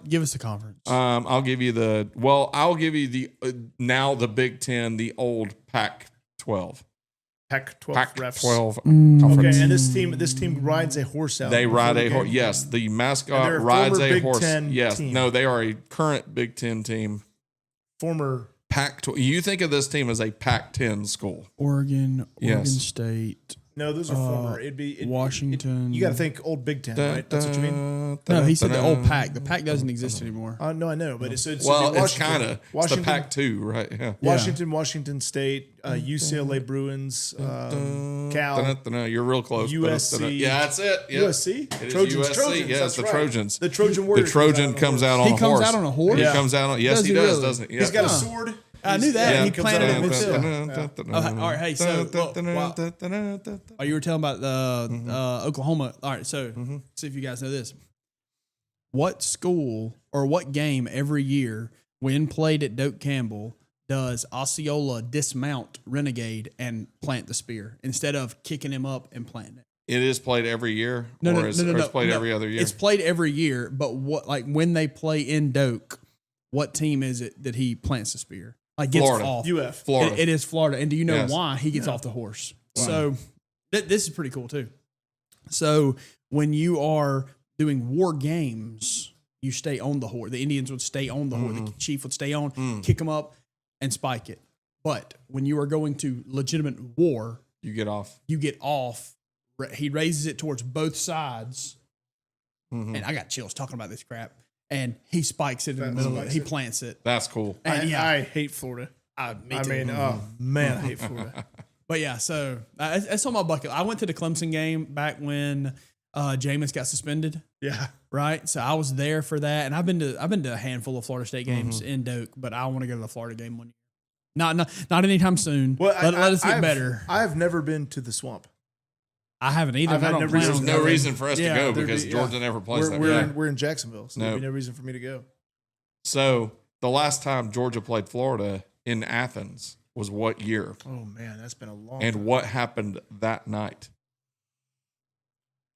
Speaker 2: Give us the conference.
Speaker 1: I'll give you the now the Big Ten, the old Pac-12.
Speaker 3: Pac-12 refs.
Speaker 1: Pac-12
Speaker 2: Mm.
Speaker 1: conference.
Speaker 3: Okay, and this team rides a horse out.
Speaker 1: They
Speaker 3: before
Speaker 1: ride
Speaker 3: the
Speaker 1: a
Speaker 3: game.
Speaker 1: horse. Yes, the
Speaker 3: And
Speaker 1: mascot
Speaker 3: they're a
Speaker 1: rides
Speaker 3: former
Speaker 1: a
Speaker 3: Big
Speaker 1: horse.
Speaker 3: Ten
Speaker 1: Yes,
Speaker 3: team.
Speaker 1: no, they are a current Big Ten team.
Speaker 3: Former.
Speaker 1: Pac-12. You think of this team as a Pac-10 school.
Speaker 2: Oregon
Speaker 1: Yes.
Speaker 2: State,
Speaker 3: No, those are former. It'd be
Speaker 2: Washington.
Speaker 3: you got to think old Big Ten, right? That's what you mean.
Speaker 2: No, he said the old Pac. The Pac doesn't exist anymore.
Speaker 3: No, I know, but it's
Speaker 1: Well, it's
Speaker 3: Washington.
Speaker 1: kind of it's the
Speaker 3: Washington,
Speaker 1: Pac-2, right? Yeah.
Speaker 3: Washington State, UCLA Bruins, Cal,
Speaker 1: You're real close.
Speaker 3: USC.
Speaker 1: Yeah, that's it. Yeah.
Speaker 3: USC,
Speaker 1: It is
Speaker 3: Trojans.
Speaker 1: USC.
Speaker 3: Trojans.
Speaker 1: Yes,
Speaker 3: that's
Speaker 1: the
Speaker 3: right.
Speaker 1: Trojans.
Speaker 3: The Trojan
Speaker 1: The
Speaker 3: warrior.
Speaker 1: Trojan comes out on
Speaker 2: He
Speaker 1: a
Speaker 2: comes
Speaker 1: horse.
Speaker 2: out on a horse?
Speaker 1: He
Speaker 3: Yeah.
Speaker 1: comes out on. Yes,
Speaker 2: Does
Speaker 1: he
Speaker 2: he
Speaker 1: does,
Speaker 2: really?
Speaker 1: doesn't he?
Speaker 3: He's got a
Speaker 2: Huh.
Speaker 3: sword.
Speaker 2: I knew that.
Speaker 3: Yeah,
Speaker 2: He
Speaker 3: comes
Speaker 2: planted
Speaker 3: out
Speaker 2: it
Speaker 3: on a
Speaker 2: with
Speaker 3: horse.
Speaker 2: Phil. All right, hey, so oh, you were telling about the Oklahoma. All right, so see if you guys know this. What school or what game every year, when played at Doak Campbell, does Osceola dismount Renegade and plant the spear instead of kicking him up and planting it?
Speaker 1: It is played every year,
Speaker 2: No,
Speaker 1: or it's played every other year.
Speaker 2: It's played every year, but what like when they play in Doak, what team is it that he plants the spear? Like gets
Speaker 1: Florida.
Speaker 2: off.
Speaker 3: UF.
Speaker 1: Florida.
Speaker 2: It is Florida. And do you know
Speaker 1: Yes.
Speaker 2: why he gets off the horse? So this is pretty cool too. So when you are doing war games, you stay on the horse. The Indians would stay on the horse. The chief would stay on, kick him up, and spike it. But when you are going to legitimate war,
Speaker 1: You get off.
Speaker 2: you get off. He raises it towards both sides.
Speaker 1: Mhm.
Speaker 2: And I got chills talking about this crap. And he spikes it in the middle of it. He plants it.
Speaker 1: That's cool.
Speaker 2: And
Speaker 3: I hate Florida.
Speaker 2: Me
Speaker 3: I
Speaker 2: too.
Speaker 3: mean, oh man, I hate Florida.
Speaker 2: But yeah, so that's on my bucket. I went to the Clemson game back when Jameis got suspended,
Speaker 3: Yeah.
Speaker 2: right? So I was there for that, and I've been to a handful of Florida State games in Doak, but I want to go to the Florida game one year. Not anytime soon.
Speaker 3: Well,
Speaker 2: let us get
Speaker 3: I've-
Speaker 2: better.
Speaker 3: I've never been to the swamp.
Speaker 2: I haven't either.
Speaker 3: I've
Speaker 2: but I
Speaker 3: had
Speaker 2: don't
Speaker 3: no
Speaker 2: plan
Speaker 3: reason-
Speaker 2: on
Speaker 1: There's no
Speaker 2: going.
Speaker 1: reason for us to
Speaker 2: Yeah,
Speaker 1: go
Speaker 2: there'd
Speaker 1: because
Speaker 2: be-
Speaker 1: Georgia
Speaker 2: yeah.
Speaker 1: never plays that.
Speaker 3: We're,
Speaker 1: game.
Speaker 3: we're in Jacksonville, so there'd be
Speaker 1: Nope.
Speaker 3: no reason for me to go.
Speaker 1: So the last time Georgia played Florida in Athens was what year?
Speaker 3: Oh man, that's been a long.
Speaker 1: And
Speaker 3: time.
Speaker 1: what happened that night?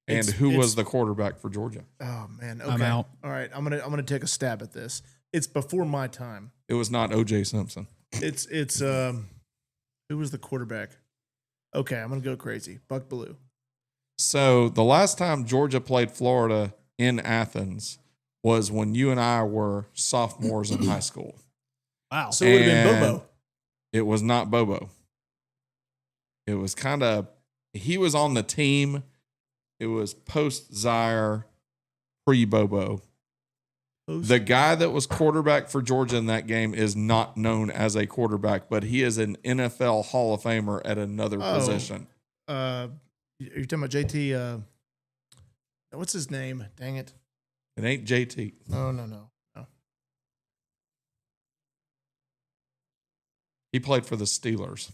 Speaker 1: And
Speaker 3: It's-
Speaker 1: who
Speaker 3: it's-
Speaker 1: was the quarterback for Georgia?
Speaker 3: Oh man, okay.
Speaker 2: I'm out.
Speaker 3: All right, I'm gonna take a stab at this. It's before my time.
Speaker 1: It was not O.J. Simpson.
Speaker 3: It's who was the quarterback? Okay, I'm gonna go crazy. Buck Bellew.
Speaker 1: So the last time Georgia played Florida in Athens was when you and I were sophomores in high school.
Speaker 2: Wow.
Speaker 3: So it would have been
Speaker 1: And
Speaker 3: Bobo.
Speaker 1: It was not Bobo. It was kind of, he was on the team. It was post Zaire, pre Bobo. The guy that was quarterback for Georgia in that game is not known as a quarterback, but he is an NFL Hall of Famer at another position.
Speaker 3: You're talking about JT? What's his name? Dang it!
Speaker 1: It ain't JT.
Speaker 3: No.
Speaker 1: He played for the Steelers.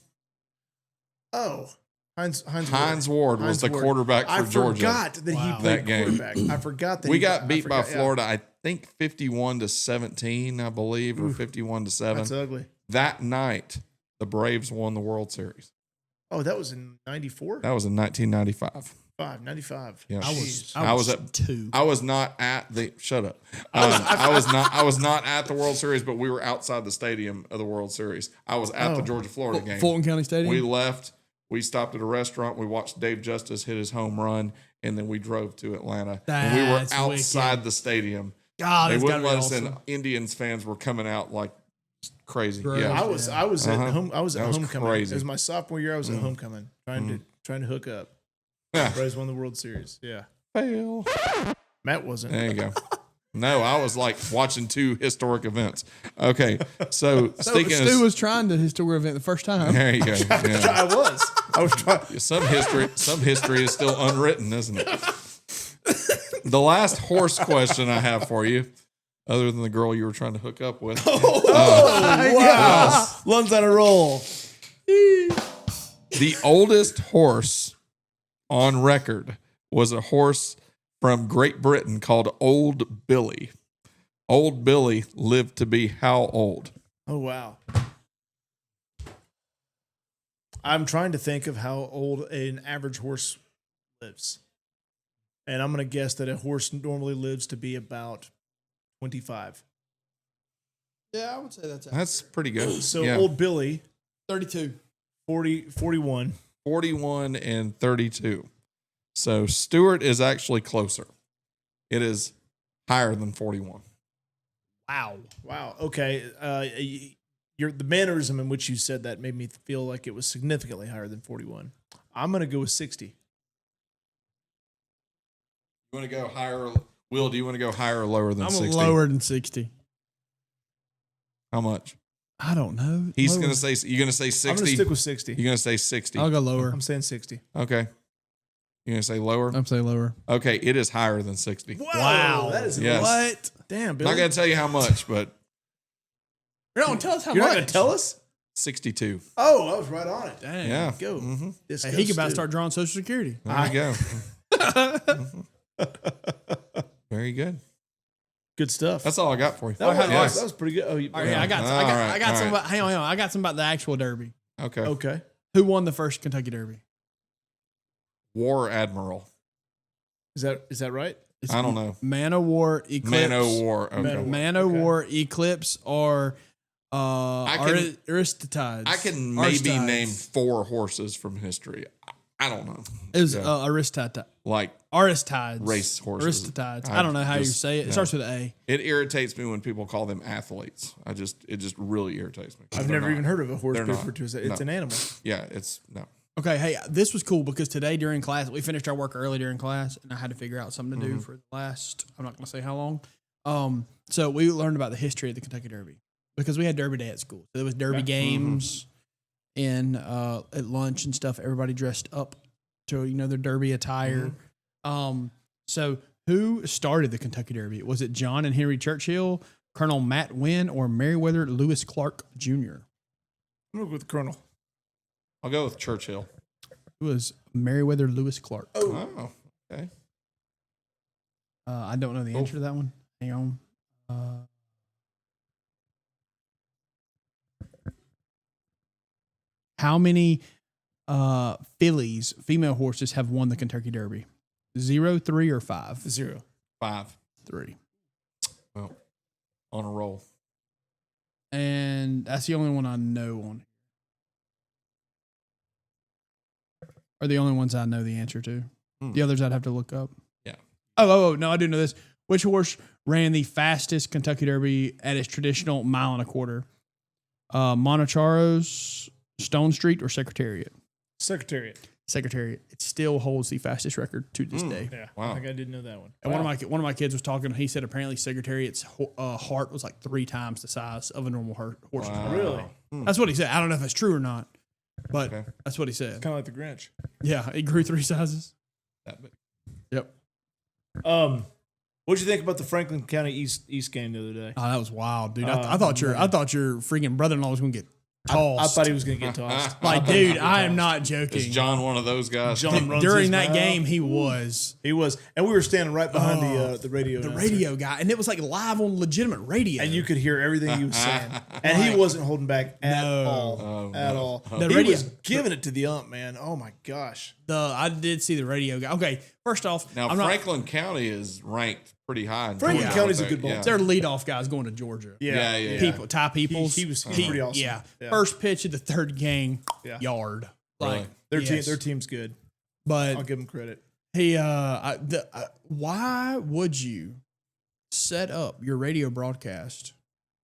Speaker 3: Oh, Heinz
Speaker 1: Ward was the quarterback for Georgia.
Speaker 3: I forgot that he
Speaker 2: Wow.
Speaker 3: played
Speaker 1: That game.
Speaker 3: quarterback. I forgot that
Speaker 1: We
Speaker 3: he
Speaker 1: got beat by
Speaker 3: forgot, yeah.
Speaker 1: Florida, I think 51-17, I believe, or 51-7.
Speaker 3: That's ugly.
Speaker 1: That night, the Braves won the World Series.
Speaker 3: Oh, that was in 94?
Speaker 1: That was in 1995.
Speaker 3: 95.
Speaker 1: Yeah.
Speaker 2: I was
Speaker 1: at
Speaker 2: 2.
Speaker 1: I was not at the shut up. I was not at the World Series, but we were outside the stadium of the World Series. I was at the Georgia Florida game.
Speaker 2: Fulton County Stadium.
Speaker 1: We left. We stopped at a restaurant. We watched Dave Justice hit his home run, and then we drove to Atlanta. And we were
Speaker 2: That's
Speaker 1: outside
Speaker 2: wicked.
Speaker 1: the stadium.
Speaker 2: God,
Speaker 1: They
Speaker 2: that's
Speaker 1: wouldn't
Speaker 2: gotta
Speaker 1: let
Speaker 2: be
Speaker 1: us in.
Speaker 2: awesome.
Speaker 1: Indians fans were coming out like crazy.
Speaker 2: Gross.
Speaker 1: Yeah,
Speaker 3: I was at home. I was
Speaker 1: That
Speaker 3: at
Speaker 1: was
Speaker 3: homecoming.
Speaker 1: crazy.
Speaker 3: It was my sophomore year. I was at homecoming, trying to hook up.
Speaker 1: Yeah.
Speaker 3: Braves won the World Series. Yeah,
Speaker 1: Fail.
Speaker 3: Matt wasn't.
Speaker 1: There you go. No, I was like watching 2 historic events. Okay, so speaking
Speaker 2: Stu
Speaker 1: of
Speaker 2: was trying the historic event the first time.
Speaker 1: there you go. Yeah.
Speaker 3: I was trying.
Speaker 1: Some history is still unwritten, isn't it? The last horse question I have for you, other than the girl you were trying to hook up with,
Speaker 3: Wow, Lund's on a roll.
Speaker 1: the oldest horse on record was a horse from Great Britain called Old Billy. Old Billy lived to be how old?
Speaker 3: Oh wow. I'm trying to think of how old an average horse lives. And I'm going to guess that a horse normally lives to be about 25.
Speaker 2: Yeah, I would say that's
Speaker 1: That's pretty good.
Speaker 3: So
Speaker 1: Yeah.
Speaker 3: old Billy,
Speaker 2: 32.
Speaker 3: 41.
Speaker 1: 41 and 32. So Stewart is actually closer. It is higher than 41.
Speaker 2: Wow.
Speaker 3: Wow. Okay. The mannerism in which you said that made me feel like it was significantly higher than 41. I'm going to go with 60.
Speaker 1: You want to go higher? Will, do you want to go higher or lower than
Speaker 2: I'm
Speaker 1: 60?
Speaker 2: lower than 60.
Speaker 1: How much?
Speaker 2: I don't know.
Speaker 1: He's
Speaker 2: Lower.
Speaker 1: going to say, you're going to say
Speaker 3: I'm going
Speaker 1: 60?
Speaker 3: to stick with 60.
Speaker 1: You're going to say 60.
Speaker 2: I'll go lower.
Speaker 3: I'm saying 60.
Speaker 1: Okay. You're going to say lower?
Speaker 2: I'm saying lower.
Speaker 1: Okay, it is higher than 60.
Speaker 2: Wow.
Speaker 3: That is
Speaker 1: Yes.
Speaker 2: What?
Speaker 3: damn,
Speaker 1: I'm
Speaker 3: Billy.
Speaker 1: not going to tell you how much, but
Speaker 2: You're not going to tell us how
Speaker 3: You're
Speaker 2: much.
Speaker 3: not going to tell us?
Speaker 1: 62.
Speaker 3: Oh, I was right on it.
Speaker 2: Dang.
Speaker 1: Yeah.
Speaker 3: Go.
Speaker 1: Mm-hmm.
Speaker 3: This
Speaker 2: Hey,
Speaker 3: goes
Speaker 2: he could about to
Speaker 3: to-
Speaker 2: start drawing Social Security.
Speaker 1: There you go. Mhm. Very good.
Speaker 3: Good stuff.
Speaker 1: That's all I got for you.
Speaker 3: that, was,
Speaker 1: Yes.
Speaker 3: that was pretty good. Oh,
Speaker 2: All right, I got some.
Speaker 1: All right,
Speaker 2: I got
Speaker 1: all
Speaker 2: some.
Speaker 1: right.
Speaker 2: About, hang on. I got some about the actual Derby.
Speaker 1: Okay.
Speaker 3: okay.
Speaker 2: Who won the first Kentucky Derby?
Speaker 1: War Admiral.
Speaker 3: Is that right?
Speaker 2: It's
Speaker 1: I don't know.
Speaker 2: Man o' War, Eclipse.
Speaker 1: Man o' War. Okay.
Speaker 3: Man
Speaker 2: Man
Speaker 3: o'
Speaker 2: o'
Speaker 3: Okay.
Speaker 2: War, Eclipse, or Aristides.
Speaker 1: I can maybe
Speaker 2: Aristides.
Speaker 1: name 4 horses from history. I don't know.
Speaker 2: It was
Speaker 1: Yeah.
Speaker 2: Aristides.
Speaker 1: Like,
Speaker 2: Aristides.
Speaker 1: Race horses.
Speaker 2: Aristides. I don't know how you say it. It
Speaker 1: no.
Speaker 2: starts with an A.
Speaker 1: it irritates me when people call them athletes. It just really irritates me.
Speaker 3: I've
Speaker 1: They're
Speaker 3: never
Speaker 1: not.
Speaker 3: even heard of a horse
Speaker 1: They're
Speaker 3: referred
Speaker 1: not.
Speaker 3: to as that. It's
Speaker 1: No.
Speaker 3: an animal.
Speaker 1: Yeah, it's no.
Speaker 2: Okay, hey, this was cool because today during class, we finished our work early during class, and I had to figure out something to do for the last, I'm not going to say how long. So we learned about the history of the Kentucky Derby because we had Derby Day at school. So there was Derby
Speaker 3: Yeah.
Speaker 2: games at lunch and stuff. Everybody dressed up to, their Derby attire. So who started the Kentucky Derby? Was it John and Henry Churchill, Colonel Matt Wynn, or Meriwether Lewis Clark Jr.?
Speaker 3: I'm going to go with the Colonel.
Speaker 1: I'll go with Churchill.
Speaker 2: It was Meriwether Lewis Clark.
Speaker 1: Oh, okay.
Speaker 2: I don't know the answer to that one. Hang on. How many female horses have won the Kentucky Derby? 0, 3, or 5?
Speaker 3: 0.
Speaker 1: 5.
Speaker 2: 3.
Speaker 1: Well, on a roll.
Speaker 2: And that's the only one I know on. Are the only ones I know the answer to. The others I'd have to look up.
Speaker 1: Yeah.
Speaker 2: Oh, no, I do know this. Which horse ran the fastest Kentucky Derby at its traditional 1.25 miles? Monacharos, Stone Street, or Secretariat?
Speaker 3: Secretariat.
Speaker 2: Secretariat. It still holds the fastest record to this day.
Speaker 3: Yeah.
Speaker 1: Wow.
Speaker 3: I think I did know that one.
Speaker 2: And one of my kids was talking. He said apparently Secretariat's heart was like 3 times the size of a normal horse's
Speaker 1: Wow.
Speaker 2: heart.
Speaker 3: Really?
Speaker 2: That's what he said. I don't know if that's true or not, but
Speaker 1: Okay.
Speaker 2: that's what he said.
Speaker 3: Kind of like the Grinch.
Speaker 2: Yeah, it grew 3 sizes.
Speaker 1: That big.
Speaker 2: Yep.
Speaker 3: What'd you think about the Franklin County East game the other day?
Speaker 2: Oh, that was wild, dude.
Speaker 3: Oh,
Speaker 2: I thought your
Speaker 3: man.
Speaker 2: freaking brother-in-law was gonna get
Speaker 3: I
Speaker 2: tossed.
Speaker 3: thought he was going to get tossed.
Speaker 2: Like, dude, I am not joking.
Speaker 1: Is John one of those guys?
Speaker 3: John runs
Speaker 2: During
Speaker 3: his
Speaker 2: that
Speaker 3: mouth.
Speaker 2: game, he was
Speaker 3: He was, and we were standing right behind the radio.
Speaker 2: the
Speaker 3: announcer.
Speaker 2: radio guy, and it was like live on legitimate radio.
Speaker 3: And you could hear everything he was saying, and he wasn't holding back at all.
Speaker 1: Oh,
Speaker 3: at
Speaker 1: no.
Speaker 3: all.
Speaker 2: The
Speaker 3: He
Speaker 2: radio-
Speaker 3: was giving it to the ump, man. Oh my gosh.
Speaker 2: I did see the radio guy. Okay, first off,
Speaker 1: Now
Speaker 2: I'm not.
Speaker 1: Franklin County is ranked pretty high. in
Speaker 3: Franklin
Speaker 1: Georgia,
Speaker 3: County's a
Speaker 1: aren't
Speaker 3: good
Speaker 1: they?
Speaker 3: ball
Speaker 1: Yeah.
Speaker 2: Their leadoff guy's going to Georgia.
Speaker 1: Yeah.
Speaker 2: People, Ty Peoples.
Speaker 3: He was pretty awesome.
Speaker 2: Yeah.
Speaker 3: Yeah.
Speaker 2: First pitch of the third game,
Speaker 3: Yeah.
Speaker 2: yard.
Speaker 1: Really?
Speaker 2: Like
Speaker 3: Their team's good.
Speaker 2: but
Speaker 3: I'll give him credit.
Speaker 2: he why would you set up your radio broadcast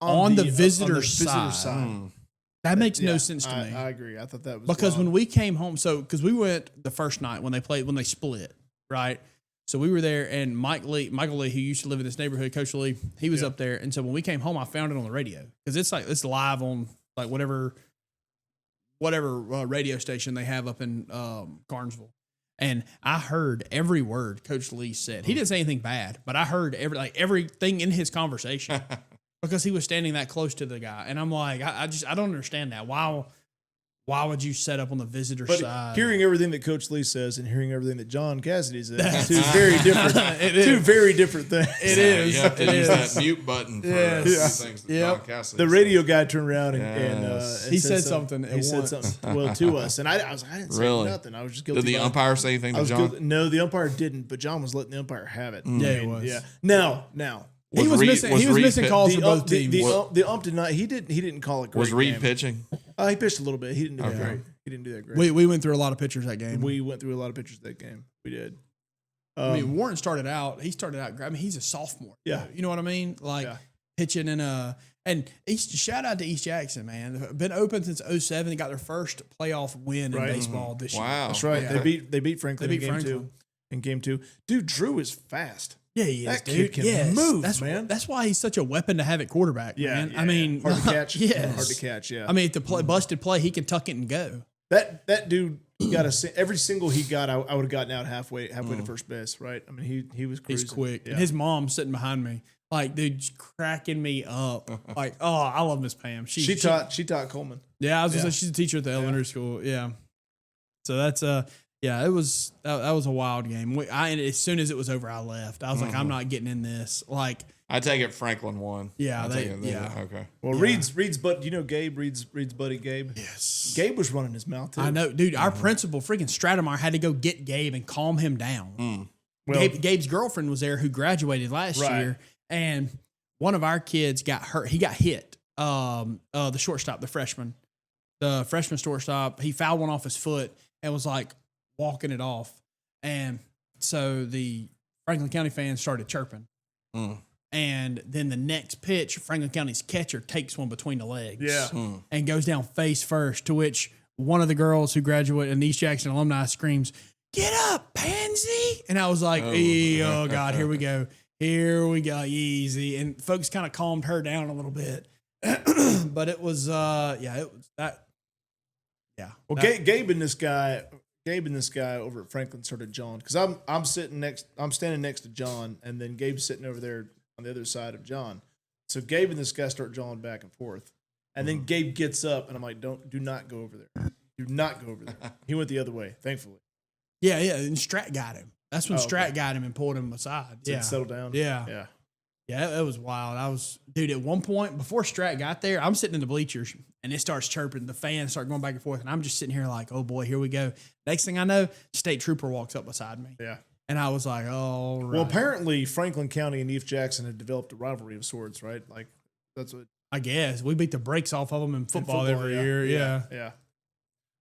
Speaker 2: on the visitor side?
Speaker 1: Hmm.
Speaker 2: That makes no
Speaker 3: Yeah,
Speaker 2: sense to me.
Speaker 3: I agree. I thought that was
Speaker 2: Because
Speaker 3: wild.
Speaker 2: when we came home, because we went the first night when they split, right? So we were there, and Michael Lee, who used to live in this neighborhood, Coach Lee, he was up there, and so when we came home, I found it on the radio because it's live on like whatever radio station they have up in Carnesville, and I heard every word Coach Lee said. He didn't say anything bad, but I heard everything in his conversation because he was standing that close to the guy, and I'm like, I don't understand that. Why would you set up on the visitor
Speaker 3: But
Speaker 2: side?
Speaker 3: hearing everything that Coach Lee says and hearing everything that John Cassidy says, two very different,
Speaker 2: It
Speaker 3: two
Speaker 2: is.
Speaker 3: very different things.
Speaker 2: It is.
Speaker 1: You have to
Speaker 2: It
Speaker 1: use
Speaker 2: is.
Speaker 1: that mute button for
Speaker 2: Yes.
Speaker 1: a few
Speaker 2: Yeah.
Speaker 1: things that
Speaker 2: Yep.
Speaker 1: John Cassidy
Speaker 3: The
Speaker 1: said.
Speaker 3: radio guy turned around and
Speaker 1: Yes.
Speaker 2: He said something
Speaker 3: He
Speaker 2: at
Speaker 3: said
Speaker 2: once.
Speaker 3: something well to us, and I was like, I didn't say
Speaker 1: Really?
Speaker 3: nothing. I was just guilty.
Speaker 1: Did the
Speaker 3: by-
Speaker 1: umpire say anything
Speaker 3: I
Speaker 1: to
Speaker 3: was
Speaker 1: John?
Speaker 3: guilty. No, the umpire didn't, but John was letting the umpire have it.
Speaker 2: Yeah, he was.
Speaker 3: Yeah. Now,
Speaker 2: He was
Speaker 1: Reed-
Speaker 2: missing.
Speaker 1: was
Speaker 2: He was
Speaker 1: Reed
Speaker 2: missing
Speaker 1: pit-
Speaker 2: calls
Speaker 3: the
Speaker 2: for both
Speaker 3: ump, the,
Speaker 2: teams.
Speaker 3: the ump did not. He didn't call it. Great
Speaker 1: Was Reed
Speaker 3: game.
Speaker 1: pitching?
Speaker 3: He pitched a little bit. He didn't do that
Speaker 1: Okay.
Speaker 3: great. He didn't do that great.
Speaker 2: we went through a lot of pictures that game.
Speaker 3: We went through a lot of pictures of that game. We did.
Speaker 2: I mean, Warren started out. He started out. I mean, he's a sophomore.
Speaker 3: Yeah.
Speaker 2: You know what I mean? Like
Speaker 3: Yeah.
Speaker 2: pitching in a. And shout out to East Jackson, man. Been open since 07. They got their first playoff win
Speaker 3: Right.
Speaker 2: in baseball this year.
Speaker 1: Wow.
Speaker 3: That's right.
Speaker 2: Yeah.
Speaker 3: They beat Franklin
Speaker 2: They beat
Speaker 3: in game
Speaker 2: Franklin.
Speaker 3: two. In game two, dude, Drew is fast.
Speaker 2: Yeah, he is,
Speaker 3: That
Speaker 2: dude.
Speaker 3: kid can
Speaker 2: Yes.
Speaker 3: move,
Speaker 2: that's,
Speaker 3: man.
Speaker 2: That's why he's such a weapon to have at quarterback, man. I mean,
Speaker 3: hard to catch.
Speaker 2: Yes.
Speaker 3: Hard to catch. Yeah.
Speaker 2: I mean, if the busted play, he can tuck it and go.
Speaker 3: that dude got every single he got. I would have gotten out halfway to first base. Right. I mean, he was cruising.
Speaker 2: He's quick.
Speaker 3: Yeah.
Speaker 2: And his mom sitting behind me, like, dude, just cracking me up. Like, oh, I love Miss Pam.
Speaker 3: She taught Coleman.
Speaker 2: Yeah, I was gonna
Speaker 3: Yeah.
Speaker 2: say she's a teacher at the elementary school. Yeah. So that's yeah, it was that was a wild game. And as soon as it was over, I left. I was like, I'm not getting in this. Like,
Speaker 1: I take it Franklin won.
Speaker 2: Yeah,
Speaker 1: I
Speaker 2: they-
Speaker 1: take it,
Speaker 2: yeah.
Speaker 1: Okay.
Speaker 3: Well,
Speaker 2: Yeah.
Speaker 3: Reed's but you know Gabe Reed's buddy Gabe.
Speaker 2: yes,
Speaker 3: Gabe was running his mouth too.
Speaker 2: I know, dude. Our principal, freaking Stratemeyer, had to go get Gabe and calm him down.
Speaker 3: Well,
Speaker 2: Gabe's girlfriend was there, who graduated last
Speaker 3: Right.
Speaker 2: year, and one of our kids got hurt. He got hit. The shortstop, the freshman shortstop, he fouled one off his foot and was like walking it off, and so the Franklin County fans started chirping. And then the next pitch, Franklin County's catcher takes one between the legs.
Speaker 3: Yeah.
Speaker 2: And goes down face first, to which one of the girls who graduated, an East Jackson alumni, screams, "Get up, pansy!" And I was like, oh God, here we go. Here we go. Easy. And folks kind of calmed her down a little bit. But it was, it was that. Yeah.
Speaker 3: Well,
Speaker 2: that-
Speaker 3: Gabe and this guy over at Franklin started John, because I'm standing next to John, and then Gabe's sitting over there on the other side of John. So Gabe and this guy start jawing back and forth, and then Gabe gets up, and I'm like, do not go over there. Do not go over there. He went the other way, thankfully.
Speaker 2: Yeah. And Strat got him. That's when
Speaker 3: Oh, okay.
Speaker 2: Strat got him and pulled him aside.
Speaker 3: Did
Speaker 2: Yeah.
Speaker 3: it settle down?
Speaker 2: Yeah.
Speaker 3: Yeah.
Speaker 2: Yeah, it was wild. Dude, at one point, before Strat got there, I'm sitting in the bleachers and it starts chirping. The fans start going back and forth. And I'm just sitting here like, oh boy, here we go. Next thing I know, state trooper walks up beside me.
Speaker 3: Yeah.
Speaker 2: And I was like, oh, right.
Speaker 3: Well, apparently Franklin County and East Jackson had developed a rivalry of sorts, right? Like that's what
Speaker 2: I guess we beat the brakes off of them in football, every
Speaker 3: yeah.
Speaker 2: year. Yeah.
Speaker 3: Yeah.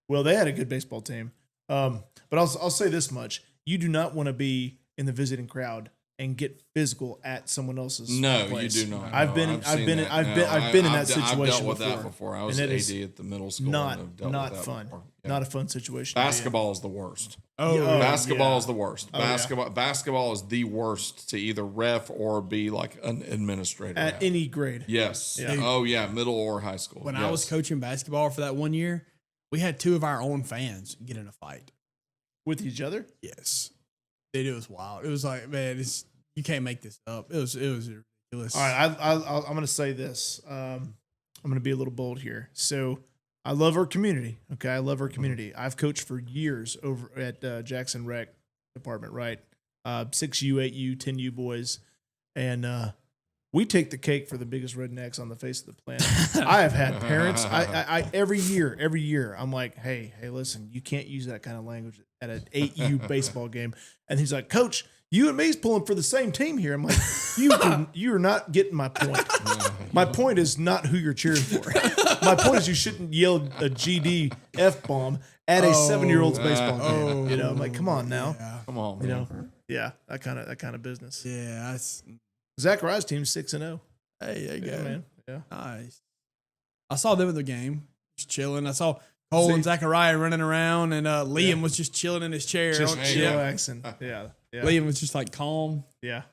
Speaker 3: Well, they had a good baseball team. But I'll say this much: you do not want to be in the visiting crowd and get physical at someone else's.
Speaker 1: No,
Speaker 3: place.
Speaker 1: you do not.
Speaker 3: I've
Speaker 1: No,
Speaker 3: been
Speaker 1: seen that.
Speaker 3: I've
Speaker 1: No,
Speaker 3: been in
Speaker 1: I've
Speaker 3: that
Speaker 1: de- I've
Speaker 3: situation
Speaker 1: dealt with
Speaker 3: before.
Speaker 1: that before. I was
Speaker 3: And
Speaker 1: AD
Speaker 3: it is
Speaker 1: at the middle school.
Speaker 3: Not
Speaker 1: and I've dealt
Speaker 3: not
Speaker 1: with that
Speaker 3: fun.
Speaker 1: before. Yeah.
Speaker 3: Not a fun situation. to be in.
Speaker 1: Basketball is the worst.
Speaker 2: Oh,
Speaker 3: Yeah.
Speaker 1: Basketball
Speaker 3: yeah.
Speaker 1: is the worst.
Speaker 3: Oh, yeah.
Speaker 1: Basketball is the worst to either ref or be like an administrator
Speaker 3: At any grade.
Speaker 1: Yes.
Speaker 3: Yeah.
Speaker 1: Oh yeah, middle or high school.
Speaker 2: when
Speaker 1: yes.
Speaker 2: I was coaching basketball for that 1 year, we had two of our own fans get in a fight.
Speaker 3: With each other?
Speaker 2: Yes. Dude, it was wild. It was like, man, you can't make this up. It was ridiculous.
Speaker 3: All right, I'm going to say this. I'm going to be a little bold here. So I love our community. Okay, I love our community. I've coached for years over at Jackson Rec Department, right? 6U, 8U, 10U boys, and we take the cake for the biggest rednecks on the face of the planet. I have had parents. I every year, I'm like, hey, listen, you can't use that kind of language at an 8U baseball game. And he's like, Coach, you and me's pulling for the same team here. I'm like, you are not getting my point. My point is not who you're cheering for. My point is you shouldn't yell a GD F-bomb at a 7-year-old's baseball game. You know, I'm like, come on now.
Speaker 2: Yeah.
Speaker 1: Come on,
Speaker 3: You
Speaker 1: man.
Speaker 3: know, yeah, that kind of business.
Speaker 2: Yeah. That's,
Speaker 3: Zach Rye's team's 6-0.
Speaker 2: hey, there you
Speaker 3: Yeah,
Speaker 2: go.
Speaker 3: man. Yeah.
Speaker 2: Nice. I saw them in the game, just chilling. I saw Cole and Zachariah running around, and Liam was just chilling in his chair.
Speaker 3: Just
Speaker 1: yeah.
Speaker 3: chillaxing. Yeah. Yeah.
Speaker 2: Liam was just like calm.
Speaker 3: Yeah.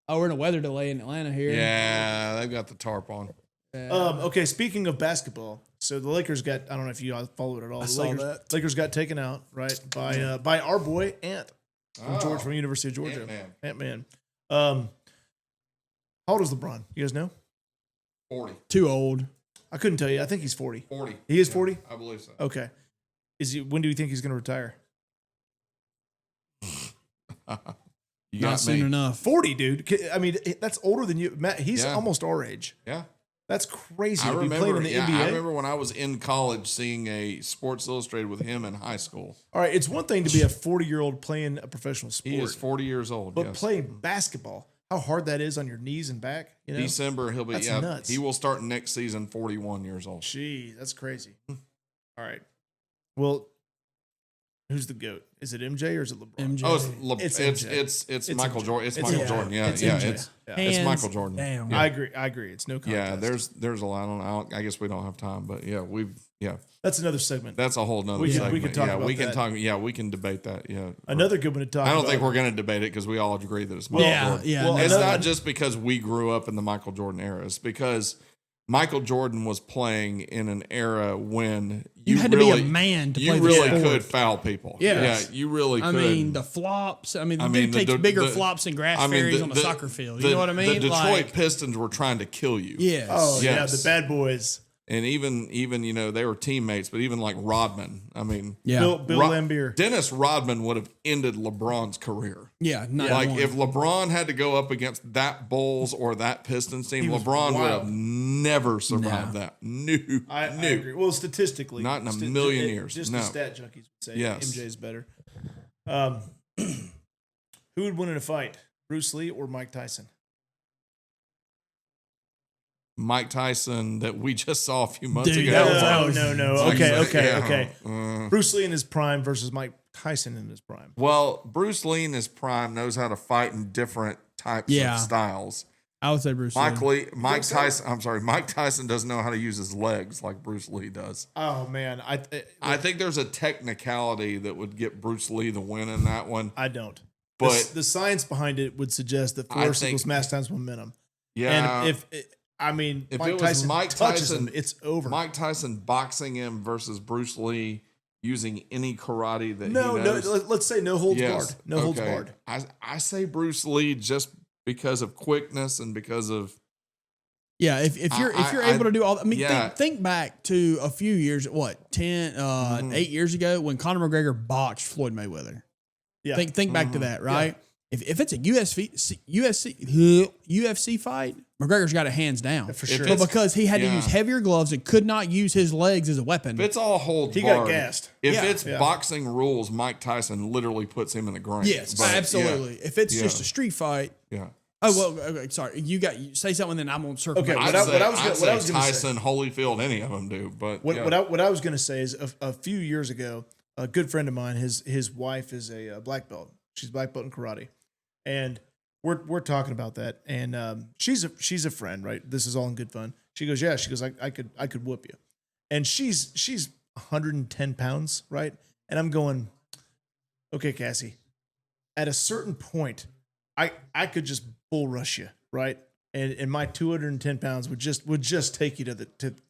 Speaker 2: Oh, we're in a weather delay in Atlanta here.
Speaker 1: Yeah, they've got the tarp on.
Speaker 3: Okay, speaking of basketball, so the Lakers got, I don't know if you follow it at all.
Speaker 2: I
Speaker 3: The
Speaker 2: saw
Speaker 3: Lakers,
Speaker 2: that.
Speaker 3: Lakers got taken out, right, by our boy Ant from University of Georgia.
Speaker 1: Ant-Man.
Speaker 3: Ant-Man. How old is LeBron? You guys know?
Speaker 1: 40.
Speaker 2: Too old.
Speaker 3: I couldn't tell you. I think he's 40.
Speaker 1: 40.
Speaker 3: He is 40?
Speaker 1: I believe so.
Speaker 3: Okay. When do you think he's going to retire?
Speaker 1: You
Speaker 2: Not
Speaker 1: got
Speaker 2: soon
Speaker 1: me.
Speaker 2: enough.
Speaker 3: 40, dude. I mean, that's older than you. Matt, he's
Speaker 1: Yeah.
Speaker 3: almost our age.
Speaker 1: Yeah.
Speaker 3: That's crazy
Speaker 1: I
Speaker 3: to be
Speaker 1: remember,
Speaker 3: playing in the
Speaker 1: yeah,
Speaker 3: NBA.
Speaker 1: I remember when I was in college seeing a Sports Illustrated with him in high school.
Speaker 3: All right, it's one thing to be a 40-year-old playing a professional sport.
Speaker 1: He is 40 years old.
Speaker 3: But
Speaker 1: yes.
Speaker 3: playing basketball, how hard that is on your knees and back. You know?
Speaker 1: December, he'll be,
Speaker 3: That's
Speaker 1: yeah,
Speaker 3: nuts.
Speaker 1: he will start next season 41 years old.
Speaker 3: Gee, that's crazy. All right. Well, who's the GOAT? Is it MJ or is it LeBron?
Speaker 2: MJ.
Speaker 1: Oh,
Speaker 3: It's
Speaker 1: it's
Speaker 3: MJ.
Speaker 1: it's
Speaker 3: It's
Speaker 1: Michael
Speaker 3: MJ.
Speaker 1: Jordan. It's
Speaker 3: It's
Speaker 1: Michael
Speaker 3: MJ.
Speaker 1: Jordan. Yeah,
Speaker 3: It's
Speaker 1: yeah.
Speaker 3: MJ.
Speaker 1: It's
Speaker 3: Yeah.
Speaker 1: it's
Speaker 2: Hands
Speaker 1: Michael Jordan.
Speaker 2: down.
Speaker 1: Yeah.
Speaker 3: I agree. It's no contest.
Speaker 1: Yeah, there's a lot on. I guess we don't have time, but yeah,
Speaker 3: That's another segment.
Speaker 1: that's a whole nother
Speaker 3: We can-
Speaker 1: segment.
Speaker 3: we can talk
Speaker 1: yeah,
Speaker 3: about
Speaker 1: we can
Speaker 3: that.
Speaker 1: talk. Yeah, we can debate that. Yeah,
Speaker 3: Another good one to talk
Speaker 1: I don't
Speaker 3: about.
Speaker 1: think we're going to debate it because we all agree that it's Michael
Speaker 2: Yeah,
Speaker 1: Jordan.
Speaker 2: yeah.
Speaker 3: Well,
Speaker 1: It's
Speaker 3: another-
Speaker 1: not just because we grew up in the Michael Jordan era. It's because Michael Jordan was playing in an era when
Speaker 2: You had to be a man to
Speaker 1: you
Speaker 2: play the
Speaker 1: really
Speaker 2: sport.
Speaker 1: could foul people.
Speaker 2: Yes.
Speaker 1: Yeah, you really
Speaker 2: I
Speaker 1: could.
Speaker 2: mean, the flops. I mean, the
Speaker 1: I
Speaker 2: dude
Speaker 1: mean,
Speaker 2: takes
Speaker 1: the-
Speaker 2: bigger
Speaker 1: the-
Speaker 2: flops than grass
Speaker 1: I mean,
Speaker 2: fairies on the soccer field. You know what I mean?
Speaker 1: The Detroit
Speaker 2: Like,
Speaker 1: Pistons were trying to kill you.
Speaker 2: yes.
Speaker 3: Oh, yeah,
Speaker 1: Yes.
Speaker 3: the bad boys.
Speaker 1: And even they were teammates, but even like Rodman, I mean,
Speaker 2: Yeah.
Speaker 3: Bill Lambier.
Speaker 1: Dennis Rodman would have ended LeBron's career.
Speaker 2: Yeah. Not
Speaker 1: Like
Speaker 2: one.
Speaker 1: if LeBron had to go up against that Bulls or that Pistons team,
Speaker 3: He was
Speaker 1: LeBron would
Speaker 3: wild.
Speaker 1: have never survived that. No,
Speaker 3: I agree. Well, statistically,
Speaker 1: Not in a million years.
Speaker 3: Just
Speaker 1: No.
Speaker 3: the stat junkies would say
Speaker 1: Yes.
Speaker 3: MJ's better. Who would win in a fight, Bruce Lee or Mike Tyson?
Speaker 1: Mike Tyson that we just saw a few months
Speaker 2: Dude,
Speaker 1: ago.
Speaker 2: that was-
Speaker 3: No.
Speaker 1: Like
Speaker 3: Okay,
Speaker 1: I said,
Speaker 3: okay.
Speaker 1: yeah.
Speaker 3: Bruce Lee in his prime versus Mike Tyson in his prime.
Speaker 1: Well, Bruce Lee in his prime knows how to fight in different types
Speaker 2: Yeah.
Speaker 1: of styles.
Speaker 2: I would say Bruce Lee.
Speaker 1: Mike Tyson doesn't know how to use his legs like Bruce Lee does.
Speaker 3: Oh man,
Speaker 1: I think there's a technicality that would get Bruce Lee the win in that one.
Speaker 3: I don't.
Speaker 1: But
Speaker 3: the science behind it would suggest that
Speaker 1: I
Speaker 3: force
Speaker 1: think-
Speaker 3: equals mass times momentum.
Speaker 1: yeah,
Speaker 3: And if
Speaker 1: If
Speaker 3: Mike
Speaker 1: it was
Speaker 3: Tyson
Speaker 1: Mike
Speaker 3: touches
Speaker 1: Tyson-
Speaker 3: him, it's over.
Speaker 1: Mike Tyson boxing him versus Bruce Lee using any karate that
Speaker 3: no,
Speaker 1: he knows.
Speaker 3: let's say no holds
Speaker 1: Yes.
Speaker 3: barred. No holds
Speaker 1: Okay.
Speaker 3: barred.
Speaker 1: I say Bruce Lee just because of quickness and because of
Speaker 2: Yeah, if you're able to do all, I mean,
Speaker 1: yeah.
Speaker 2: think back to a few years, 8 years ago when Conor McGregor boxed Floyd Mayweather.
Speaker 3: Yeah.
Speaker 2: Think back to that, right? If it's a UFC fight, McGregor's got it hands down
Speaker 3: For
Speaker 1: If
Speaker 3: sure.
Speaker 1: it's-
Speaker 2: But because he had to
Speaker 1: yeah.
Speaker 2: use heavier gloves and could not use his legs as a weapon.
Speaker 1: if it's all holds
Speaker 3: He got
Speaker 1: barred,
Speaker 3: gassed.
Speaker 1: If
Speaker 2: Yeah.
Speaker 1: it's
Speaker 3: Yeah.
Speaker 1: boxing rules, Mike Tyson literally puts him in the ground.
Speaker 2: Yes,
Speaker 1: But,
Speaker 2: absolutely. If it's just a street fight,
Speaker 1: Yeah.
Speaker 2: oh well. Okay, sorry, you say something, then I'm gonna circle.
Speaker 3: Okay,
Speaker 2: back.
Speaker 3: what I was gonna say-
Speaker 1: Tyson, Holyfield, any of them do. But
Speaker 3: What,
Speaker 1: yeah.
Speaker 3: what I was going to say is a few years ago, a good friend of mine, his wife is a black belt. She's black belt in karate, and we're talking about that. And she's a friend, right? This is all in good fun. She goes, yeah. She goes, I could whoop you, and she's 110 pounds, right? And I'm going, okay, Cassie. At a certain point, I could just bull rush you, right? And my 210 pounds would just take you to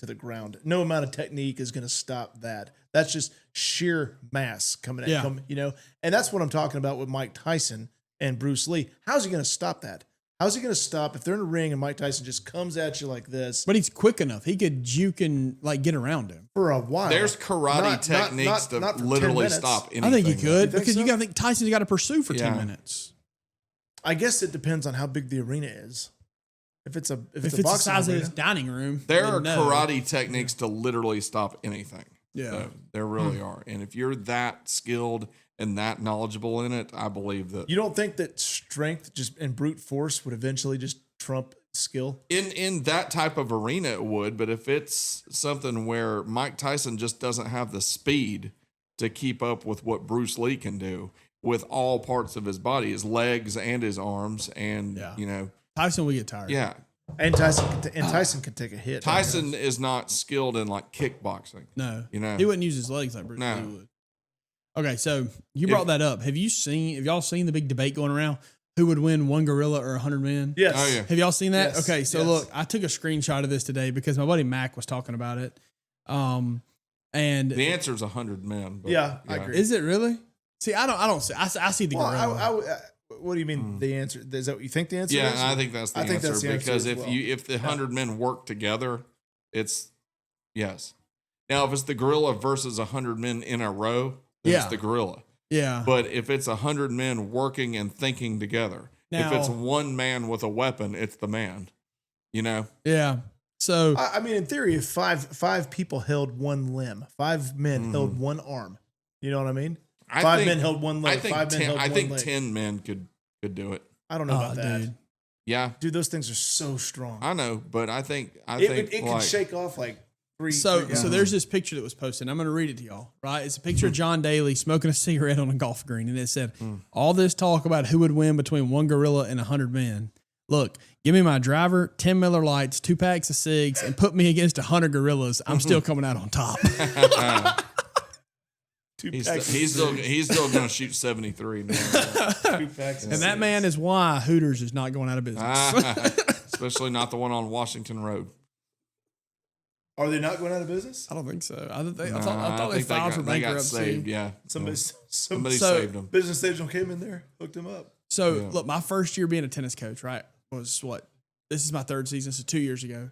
Speaker 3: the ground. No amount of technique is going to stop that. That's just sheer mass coming at
Speaker 2: Yeah.
Speaker 3: you know. And that's what I'm talking about with Mike Tyson and Bruce Lee. How's he going to stop that? How's he going to stop if they're in a ring and Mike Tyson just comes at you like this
Speaker 2: But he's quick enough. He could juke and like get around him.
Speaker 3: for a while?
Speaker 1: There's karate techniques to
Speaker 3: not for 10
Speaker 1: literally
Speaker 3: minutes.
Speaker 1: stop anything.
Speaker 2: I think he could
Speaker 3: think
Speaker 2: because
Speaker 3: so?
Speaker 2: you got to think Tyson's got to pursue for 10
Speaker 1: Yeah.
Speaker 2: minutes.
Speaker 3: I guess it depends on how big the arena is. If it's a
Speaker 2: If it's the
Speaker 3: boxing
Speaker 2: size of
Speaker 3: arena,
Speaker 2: his dining room,
Speaker 1: There
Speaker 2: then
Speaker 1: are
Speaker 2: no.
Speaker 1: karate techniques to literally stop anything.
Speaker 2: Yeah.
Speaker 1: So there really are. And if you're that skilled and that knowledgeable in it, I believe that
Speaker 3: you don't think that strength just and brute force would eventually just trump skill?
Speaker 1: in that type of arena it would, but if it's something where Mike Tyson just doesn't have the speed to keep up with what Bruce Lee can do with all parts of his body, his legs and his arms, and
Speaker 2: Yeah.
Speaker 1: you know,
Speaker 2: Tyson will get tired.
Speaker 1: yeah.
Speaker 3: And Tyson can take a hit.
Speaker 1: Tyson is not skilled in like kickboxing.
Speaker 2: No,
Speaker 1: You know.
Speaker 2: he wouldn't use his legs like Bruce
Speaker 1: No.
Speaker 2: Lee would. Okay, so you brought that up. Have y'all seen the big debate going around? Who would win, one gorilla or 100 men?
Speaker 3: Yes.
Speaker 1: Oh, yeah.
Speaker 2: Have y'all seen that?
Speaker 3: Yes,
Speaker 2: Okay, so
Speaker 3: yes.
Speaker 2: look, I took a screenshot of this today because my buddy Mac was talking about it. And
Speaker 1: The answer is 100 men. But,
Speaker 3: Yeah, I agree.
Speaker 2: is it really? See, I don't see. I see the
Speaker 3: Well,
Speaker 2: gorilla.
Speaker 3: what do you mean the answer? Is that what you think the answer
Speaker 1: Yeah,
Speaker 3: is?
Speaker 1: I think that's the
Speaker 3: I think
Speaker 1: answer
Speaker 3: that's the answer
Speaker 1: because
Speaker 3: as well.
Speaker 1: if the 100 men work together, it's yes. Now, if it's the gorilla versus 100 men in a row, then
Speaker 2: Yeah.
Speaker 1: it's the gorilla.
Speaker 2: Yeah.
Speaker 1: But if it's 100 men working and thinking together, if
Speaker 2: Now-
Speaker 1: it's one man with a weapon, it's the man. You know?
Speaker 2: Yeah. So
Speaker 3: I mean, in theory, if five people held one limb, 5 men held one arm. You know what I mean?
Speaker 1: I
Speaker 3: 5
Speaker 1: think-
Speaker 3: men held one leg.
Speaker 1: I think
Speaker 3: 5 men
Speaker 1: 10,
Speaker 3: held
Speaker 1: I
Speaker 3: one
Speaker 1: think
Speaker 3: leg.
Speaker 1: 10 men could do it.
Speaker 3: I don't know about that.
Speaker 2: dude.
Speaker 1: Yeah,
Speaker 3: Dude, those things are so strong.
Speaker 1: I know, but I think
Speaker 3: It
Speaker 1: like,
Speaker 3: can shake off like three.
Speaker 2: So
Speaker 3: guys.
Speaker 2: so there's this picture that was posted. I'm going to read it to y'all. Right? It's a picture of John Daly smoking a cigarette on a golf green, and it said, "All this talk about who would win between one gorilla and 100 men. Look, give me my driver, 10 Miller Lights, 2 packs of cigs, and put me against 100 gorillas. I'm still coming out on top."
Speaker 1: he's still going to shoot 73 now.
Speaker 3: 2 packs.
Speaker 2: And that man is why Hooters is not going out of business.
Speaker 1: Especially not the one on Washington Road.
Speaker 3: Are they not going out of business?
Speaker 2: I don't think so. I thought
Speaker 1: I
Speaker 2: they
Speaker 1: think
Speaker 2: filed for
Speaker 1: they got
Speaker 2: bankruptcy.
Speaker 1: saved. Yeah,
Speaker 3: Somebody
Speaker 1: somebody
Speaker 2: So-
Speaker 1: saved them.
Speaker 3: business agent came in there, hooked him up.
Speaker 2: So
Speaker 1: Yeah.
Speaker 2: look, my first year being a tennis coach, right, was what? This is my 3rd season, so 2 years ago.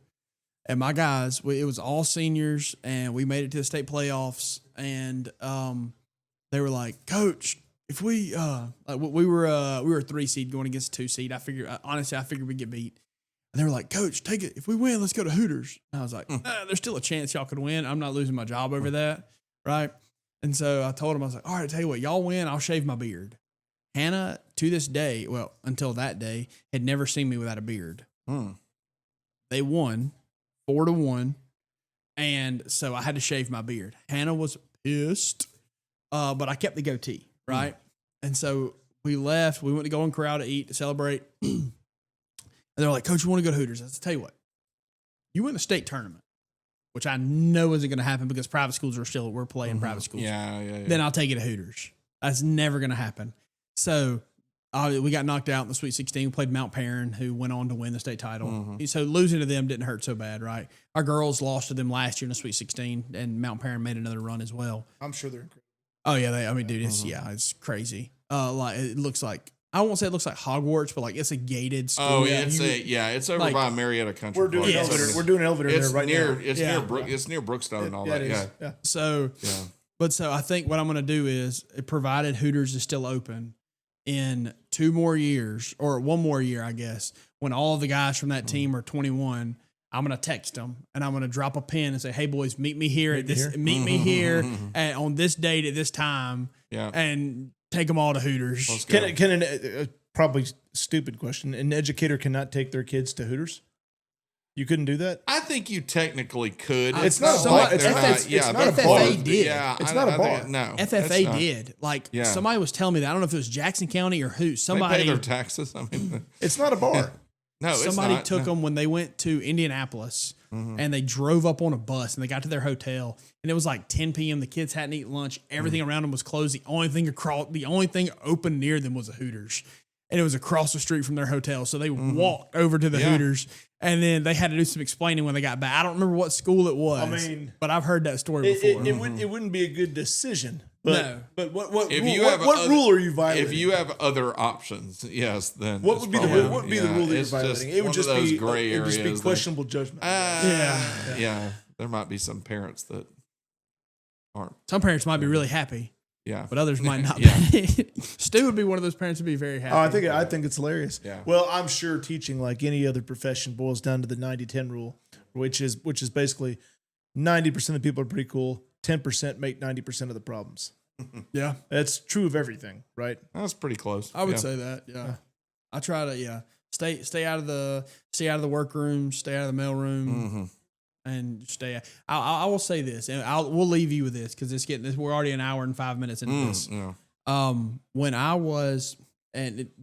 Speaker 2: And my guys, it was all seniors, and we made it to the state playoffs. And they were like, "Coach, if we we were a 3 seed going against a 2 seed, I figured we'd get beat." And they were like, "Coach, take it. If we win, let's go to Hooters." And I was like, "There's still a chance y'all could win. I'm not losing my job over that, right?" And so I told them, I was like, "All right, I tell you what, y'all win, I'll shave my beard." Hannah, to this day, well, until that day, had never seen me without a beard. They won 4-1, and so I had to shave my beard. Hannah was pissed, but I kept the goatee, right? And so we left. We went to Golden Corral to eat, to celebrate. And they're like, "Coach, you want to go to Hooters?" I said, "Tell you what, you win a state tournament, which I know isn't going to happen because private schools we're playing private schools.
Speaker 1: Yeah.
Speaker 2: Then I'll take you to Hooters. That's never going to happen." So we got knocked out in the Sweet 16. We played Mount Perrin, who went on to win the state title. So losing to them didn't hurt so bad, right? Our girls lost to them last year in the Sweet 16, and Mount Perrin made another run as well.
Speaker 3: I'm sure they're incredible.
Speaker 2: Oh yeah, dude, it's crazy. Like it looks like, I won't say it looks like Hogwarts, but like it's a gated school.
Speaker 1: Oh, it's over
Speaker 2: like-
Speaker 1: by Marietta Country
Speaker 3: We're doing
Speaker 1: Club.
Speaker 2: Yeah,
Speaker 3: elevator. We're doing an elevator
Speaker 1: It's
Speaker 3: there right
Speaker 1: near.
Speaker 3: now.
Speaker 1: It's
Speaker 2: Yeah.
Speaker 1: near. It's near Brookstone and all
Speaker 3: Yeah,
Speaker 1: that.
Speaker 3: it is.
Speaker 1: Yeah.
Speaker 2: So,
Speaker 1: Yeah.
Speaker 2: but so I think what I'm going to do is, provided Hooters is still open in 2 more years or 1 more year, I guess, when all the guys from that team are 21, I'm going to text them and I'm going to drop a pin and say, "Hey boys, meet me here at this, meet me here on this date at this time."
Speaker 1: Yeah.
Speaker 2: And take them all to Hooters.
Speaker 1: Let's go.
Speaker 3: Can probably stupid question? An educator cannot take their kids to Hooters? You couldn't do that?
Speaker 1: I think you technically could.
Speaker 3: It's not a
Speaker 2: So
Speaker 3: bar.
Speaker 2: what?
Speaker 3: It's
Speaker 2: FF
Speaker 3: not,
Speaker 2: it's
Speaker 3: it's not a
Speaker 2: FFA
Speaker 3: bar.
Speaker 2: did.
Speaker 1: Yeah,
Speaker 3: It's not a bar.
Speaker 1: No,
Speaker 2: FFA
Speaker 1: it's not.
Speaker 2: did. Like
Speaker 1: Yeah.
Speaker 2: somebody was telling me that. I don't know if it was Jackson County or who.
Speaker 1: They
Speaker 2: Somebody
Speaker 1: pay their taxes. I mean,
Speaker 3: It's not a bar.
Speaker 1: no, it's
Speaker 2: Somebody
Speaker 1: not.
Speaker 2: took
Speaker 1: No.
Speaker 2: them when they went to Indianapolis and they drove up on a bus and they got to their hotel and it was like 10 p.m. The kids hadn't eaten lunch. Everything around them was closed. The only thing open near them was a Hooters. and it was across the street from their hotel. So they walked over to the
Speaker 1: Yeah.
Speaker 2: Hooters, and then they had to do some explaining when they got back. I don't remember what school it was.
Speaker 3: I mean,
Speaker 2: but I've heard that story before.
Speaker 3: It wouldn't be a good decision. But,
Speaker 2: No.
Speaker 3: but what
Speaker 1: If
Speaker 3: rule,
Speaker 1: you
Speaker 3: what,
Speaker 1: have
Speaker 3: what
Speaker 1: other-
Speaker 3: rule are you violating?
Speaker 1: If you have other options, yes, then
Speaker 3: what
Speaker 1: it's
Speaker 3: would be the
Speaker 1: probably-
Speaker 3: what would be the rule that you're
Speaker 1: it's
Speaker 3: violating?
Speaker 1: just
Speaker 3: It would
Speaker 1: one
Speaker 3: just
Speaker 1: of those
Speaker 3: be
Speaker 1: gray
Speaker 3: it would just be
Speaker 1: areas that-
Speaker 3: questionable judgment.
Speaker 1: yeah. There might be some parents that aren't.
Speaker 2: Some parents might be really happy,
Speaker 1: Yeah,
Speaker 2: but others might not
Speaker 1: Yeah.
Speaker 2: be. Stu would be one of those parents who'd be very happy.
Speaker 3: Oh, I think it's hilarious.
Speaker 1: Yeah.
Speaker 3: Well, I'm sure teaching, like any other profession, boils down to the 90-10 rule, which is basically 90% of the people are pretty cool, 10% make 90% of the problems.
Speaker 2: Yeah,
Speaker 3: That's true of everything, right?
Speaker 1: that's pretty close.
Speaker 2: I would
Speaker 1: Yeah.
Speaker 2: say that. Yeah, I try to stay out of the workroom, stay out of the mailroom, and stay. I will say this, and we'll leave you with this because we're already an hour and 5 minutes into this.
Speaker 1: Yeah.
Speaker 2: When I was,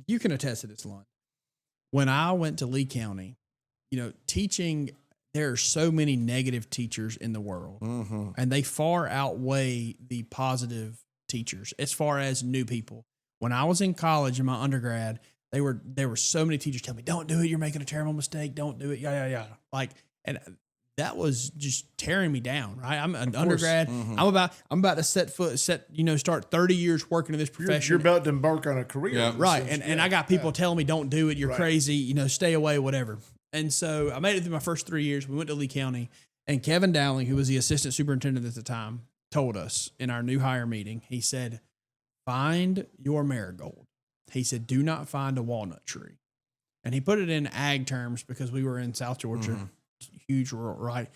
Speaker 2: you can attest to this, Lon. When I went to Lee County, teaching, there are so many negative teachers in the world, and they far outweigh the positive teachers as far as new people. When I was in college in my undergrad, there were so many teachers telling me, "Don't do it. You're making a terrible mistake. Don't do it." Yeah. And that was just tearing me down. Right? I'm an undergrad. I'm about to start 30 years working in this profession.
Speaker 3: You're about to embark on a career.
Speaker 1: Yeah.
Speaker 2: Right. And I got people telling me, don't do it. You're crazy. Stay away, whatever. And so I made it through my first 3 years. We went to Lee County, and Kevin Dowling, who was the assistant superintendent at the time, told us in our new hire meeting, he said, find your marigold. He said, do not find a walnut tree. And he put it in ag terms because we were in South Georgia, huge rural, right?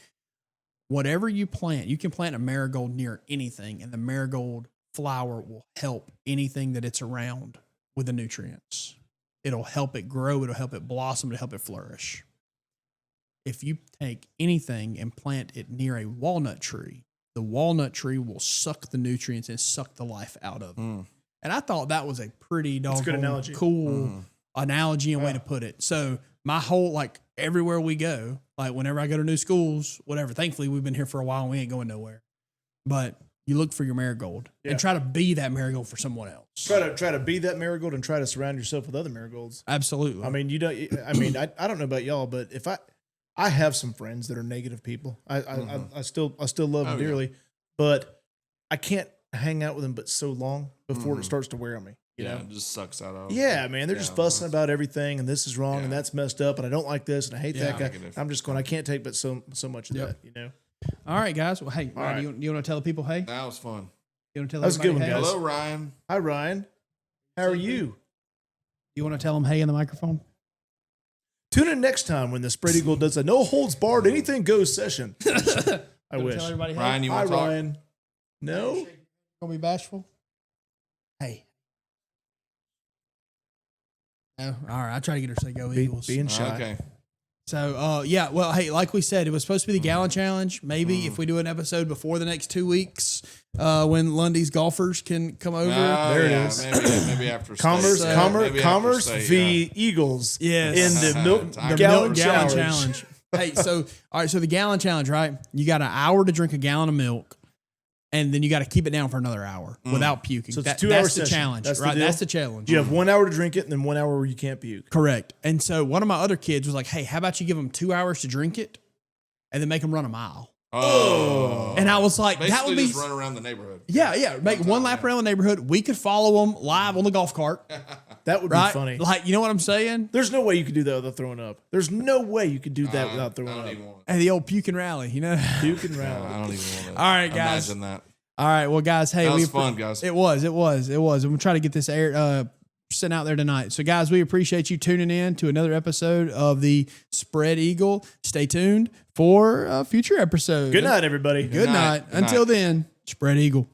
Speaker 2: Whatever you plant, you can plant a marigold near anything, and the marigold flower will help anything that it's around with the nutrients. It'll help it grow. It'll help it blossom. It'll help it flourish. If you take anything and plant it near a walnut tree, the walnut tree will suck the nutrients and suck the life out of it. And I thought that was a pretty doggone cool analogy and way to put it. So my whole, everywhere we go, whenever I go to new schools, whatever, thankfully we've been here for a while and we ain't going nowhere. But you look for your marigold and try to be that marigold for someone else.
Speaker 3: Try to be that marigold and try to surround yourself with other marigolds.
Speaker 2: Absolutely.
Speaker 3: I mean, I don't know about y'all, but if I have some friends that are negative people. I still love them dearly, but I can't hang out with them but so long before it starts to wear on me. You know?
Speaker 1: It just sucks out of.
Speaker 3: Yeah, man, they're just fussing about everything, and this is wrong, and that's messed up, and I don't like this, and I hate that guy.
Speaker 1: Negative.
Speaker 3: I'm just going. I can't take but so much of that.
Speaker 2: All right, guys. Well, hey, Ryan,
Speaker 3: right.
Speaker 2: you want to tell the people, hey?
Speaker 1: That was fun.
Speaker 2: You want to tell
Speaker 3: That was a good
Speaker 2: everybody,
Speaker 3: one,
Speaker 2: hey?
Speaker 3: guys.
Speaker 1: Hello, Ryan.
Speaker 3: Hi, Ryan. How are you?
Speaker 2: You want to tell them hey in the microphone?
Speaker 3: Tune in next time when the Spread Eagle does a no holds barred anything goes session. I wish.
Speaker 2: Tell everybody hey.
Speaker 1: Ryan, you
Speaker 3: Hi,
Speaker 1: want to talk?
Speaker 3: Ryan. No.
Speaker 2: Gonna be bashful? Hey. No? All right. I try to get her to say go Eagles.
Speaker 3: Being shy.
Speaker 1: Okay.
Speaker 2: So, well, hey, like we said, it was supposed to be the Gallon Challenge. Maybe if we do an episode before the next 2 weeks, when Lundy's golfers can come over.
Speaker 3: There it is.
Speaker 1: Maybe after
Speaker 3: Commerce,
Speaker 1: state. Maybe after
Speaker 3: Commerce
Speaker 1: state,
Speaker 3: v. Eagles
Speaker 2: Yes.
Speaker 3: in the milk
Speaker 1: The
Speaker 3: gallon,
Speaker 2: Gallon
Speaker 3: challenge.
Speaker 2: Hey, so all right, so the Gallon Challenge, right? You got an hour to drink a gallon of milk, and then you got to keep it down for another hour without puking.
Speaker 3: So it's a 2
Speaker 2: that's
Speaker 3: hour
Speaker 2: the
Speaker 3: session.
Speaker 2: challenge,
Speaker 3: That's the
Speaker 2: right?
Speaker 3: deal?
Speaker 2: That's the challenge.
Speaker 3: You have 1 hour to drink it, and then 1 hour where you can't puke.
Speaker 2: Correct. And so one of my other kids was like, "Hey, how about you give them 2 hours to drink it, and then make them run a mile?"
Speaker 1: Oh.
Speaker 2: And I was like,
Speaker 1: Basically
Speaker 2: "That would be
Speaker 1: just run around the neighborhood.
Speaker 2: yeah, make one lap around the neighborhood. We could follow them live on the golf cart,
Speaker 3: That would
Speaker 2: right?
Speaker 3: be funny.
Speaker 2: Like, you know what I'm saying?
Speaker 3: There's no way you could do that without throwing up. There's no way you could do that without
Speaker 1: I
Speaker 3: throwing
Speaker 1: don't
Speaker 3: up.
Speaker 1: even want it.
Speaker 2: And the old puke and rally, you know."
Speaker 3: Puke and
Speaker 1: I
Speaker 3: rally.
Speaker 1: don't even want to.
Speaker 2: All right, guys.
Speaker 1: Imagine that.
Speaker 2: All right, well, guys, hey,
Speaker 1: That was fun, guys.
Speaker 2: It was. And we'll try to get this sent out there tonight. So, guys, we appreciate you tuning in to another episode of the Spread Eagle. Stay tuned for a future episode.
Speaker 3: Good night, everybody.
Speaker 2: Good night.
Speaker 1: Good night.
Speaker 2: Until then, Spread Eagle.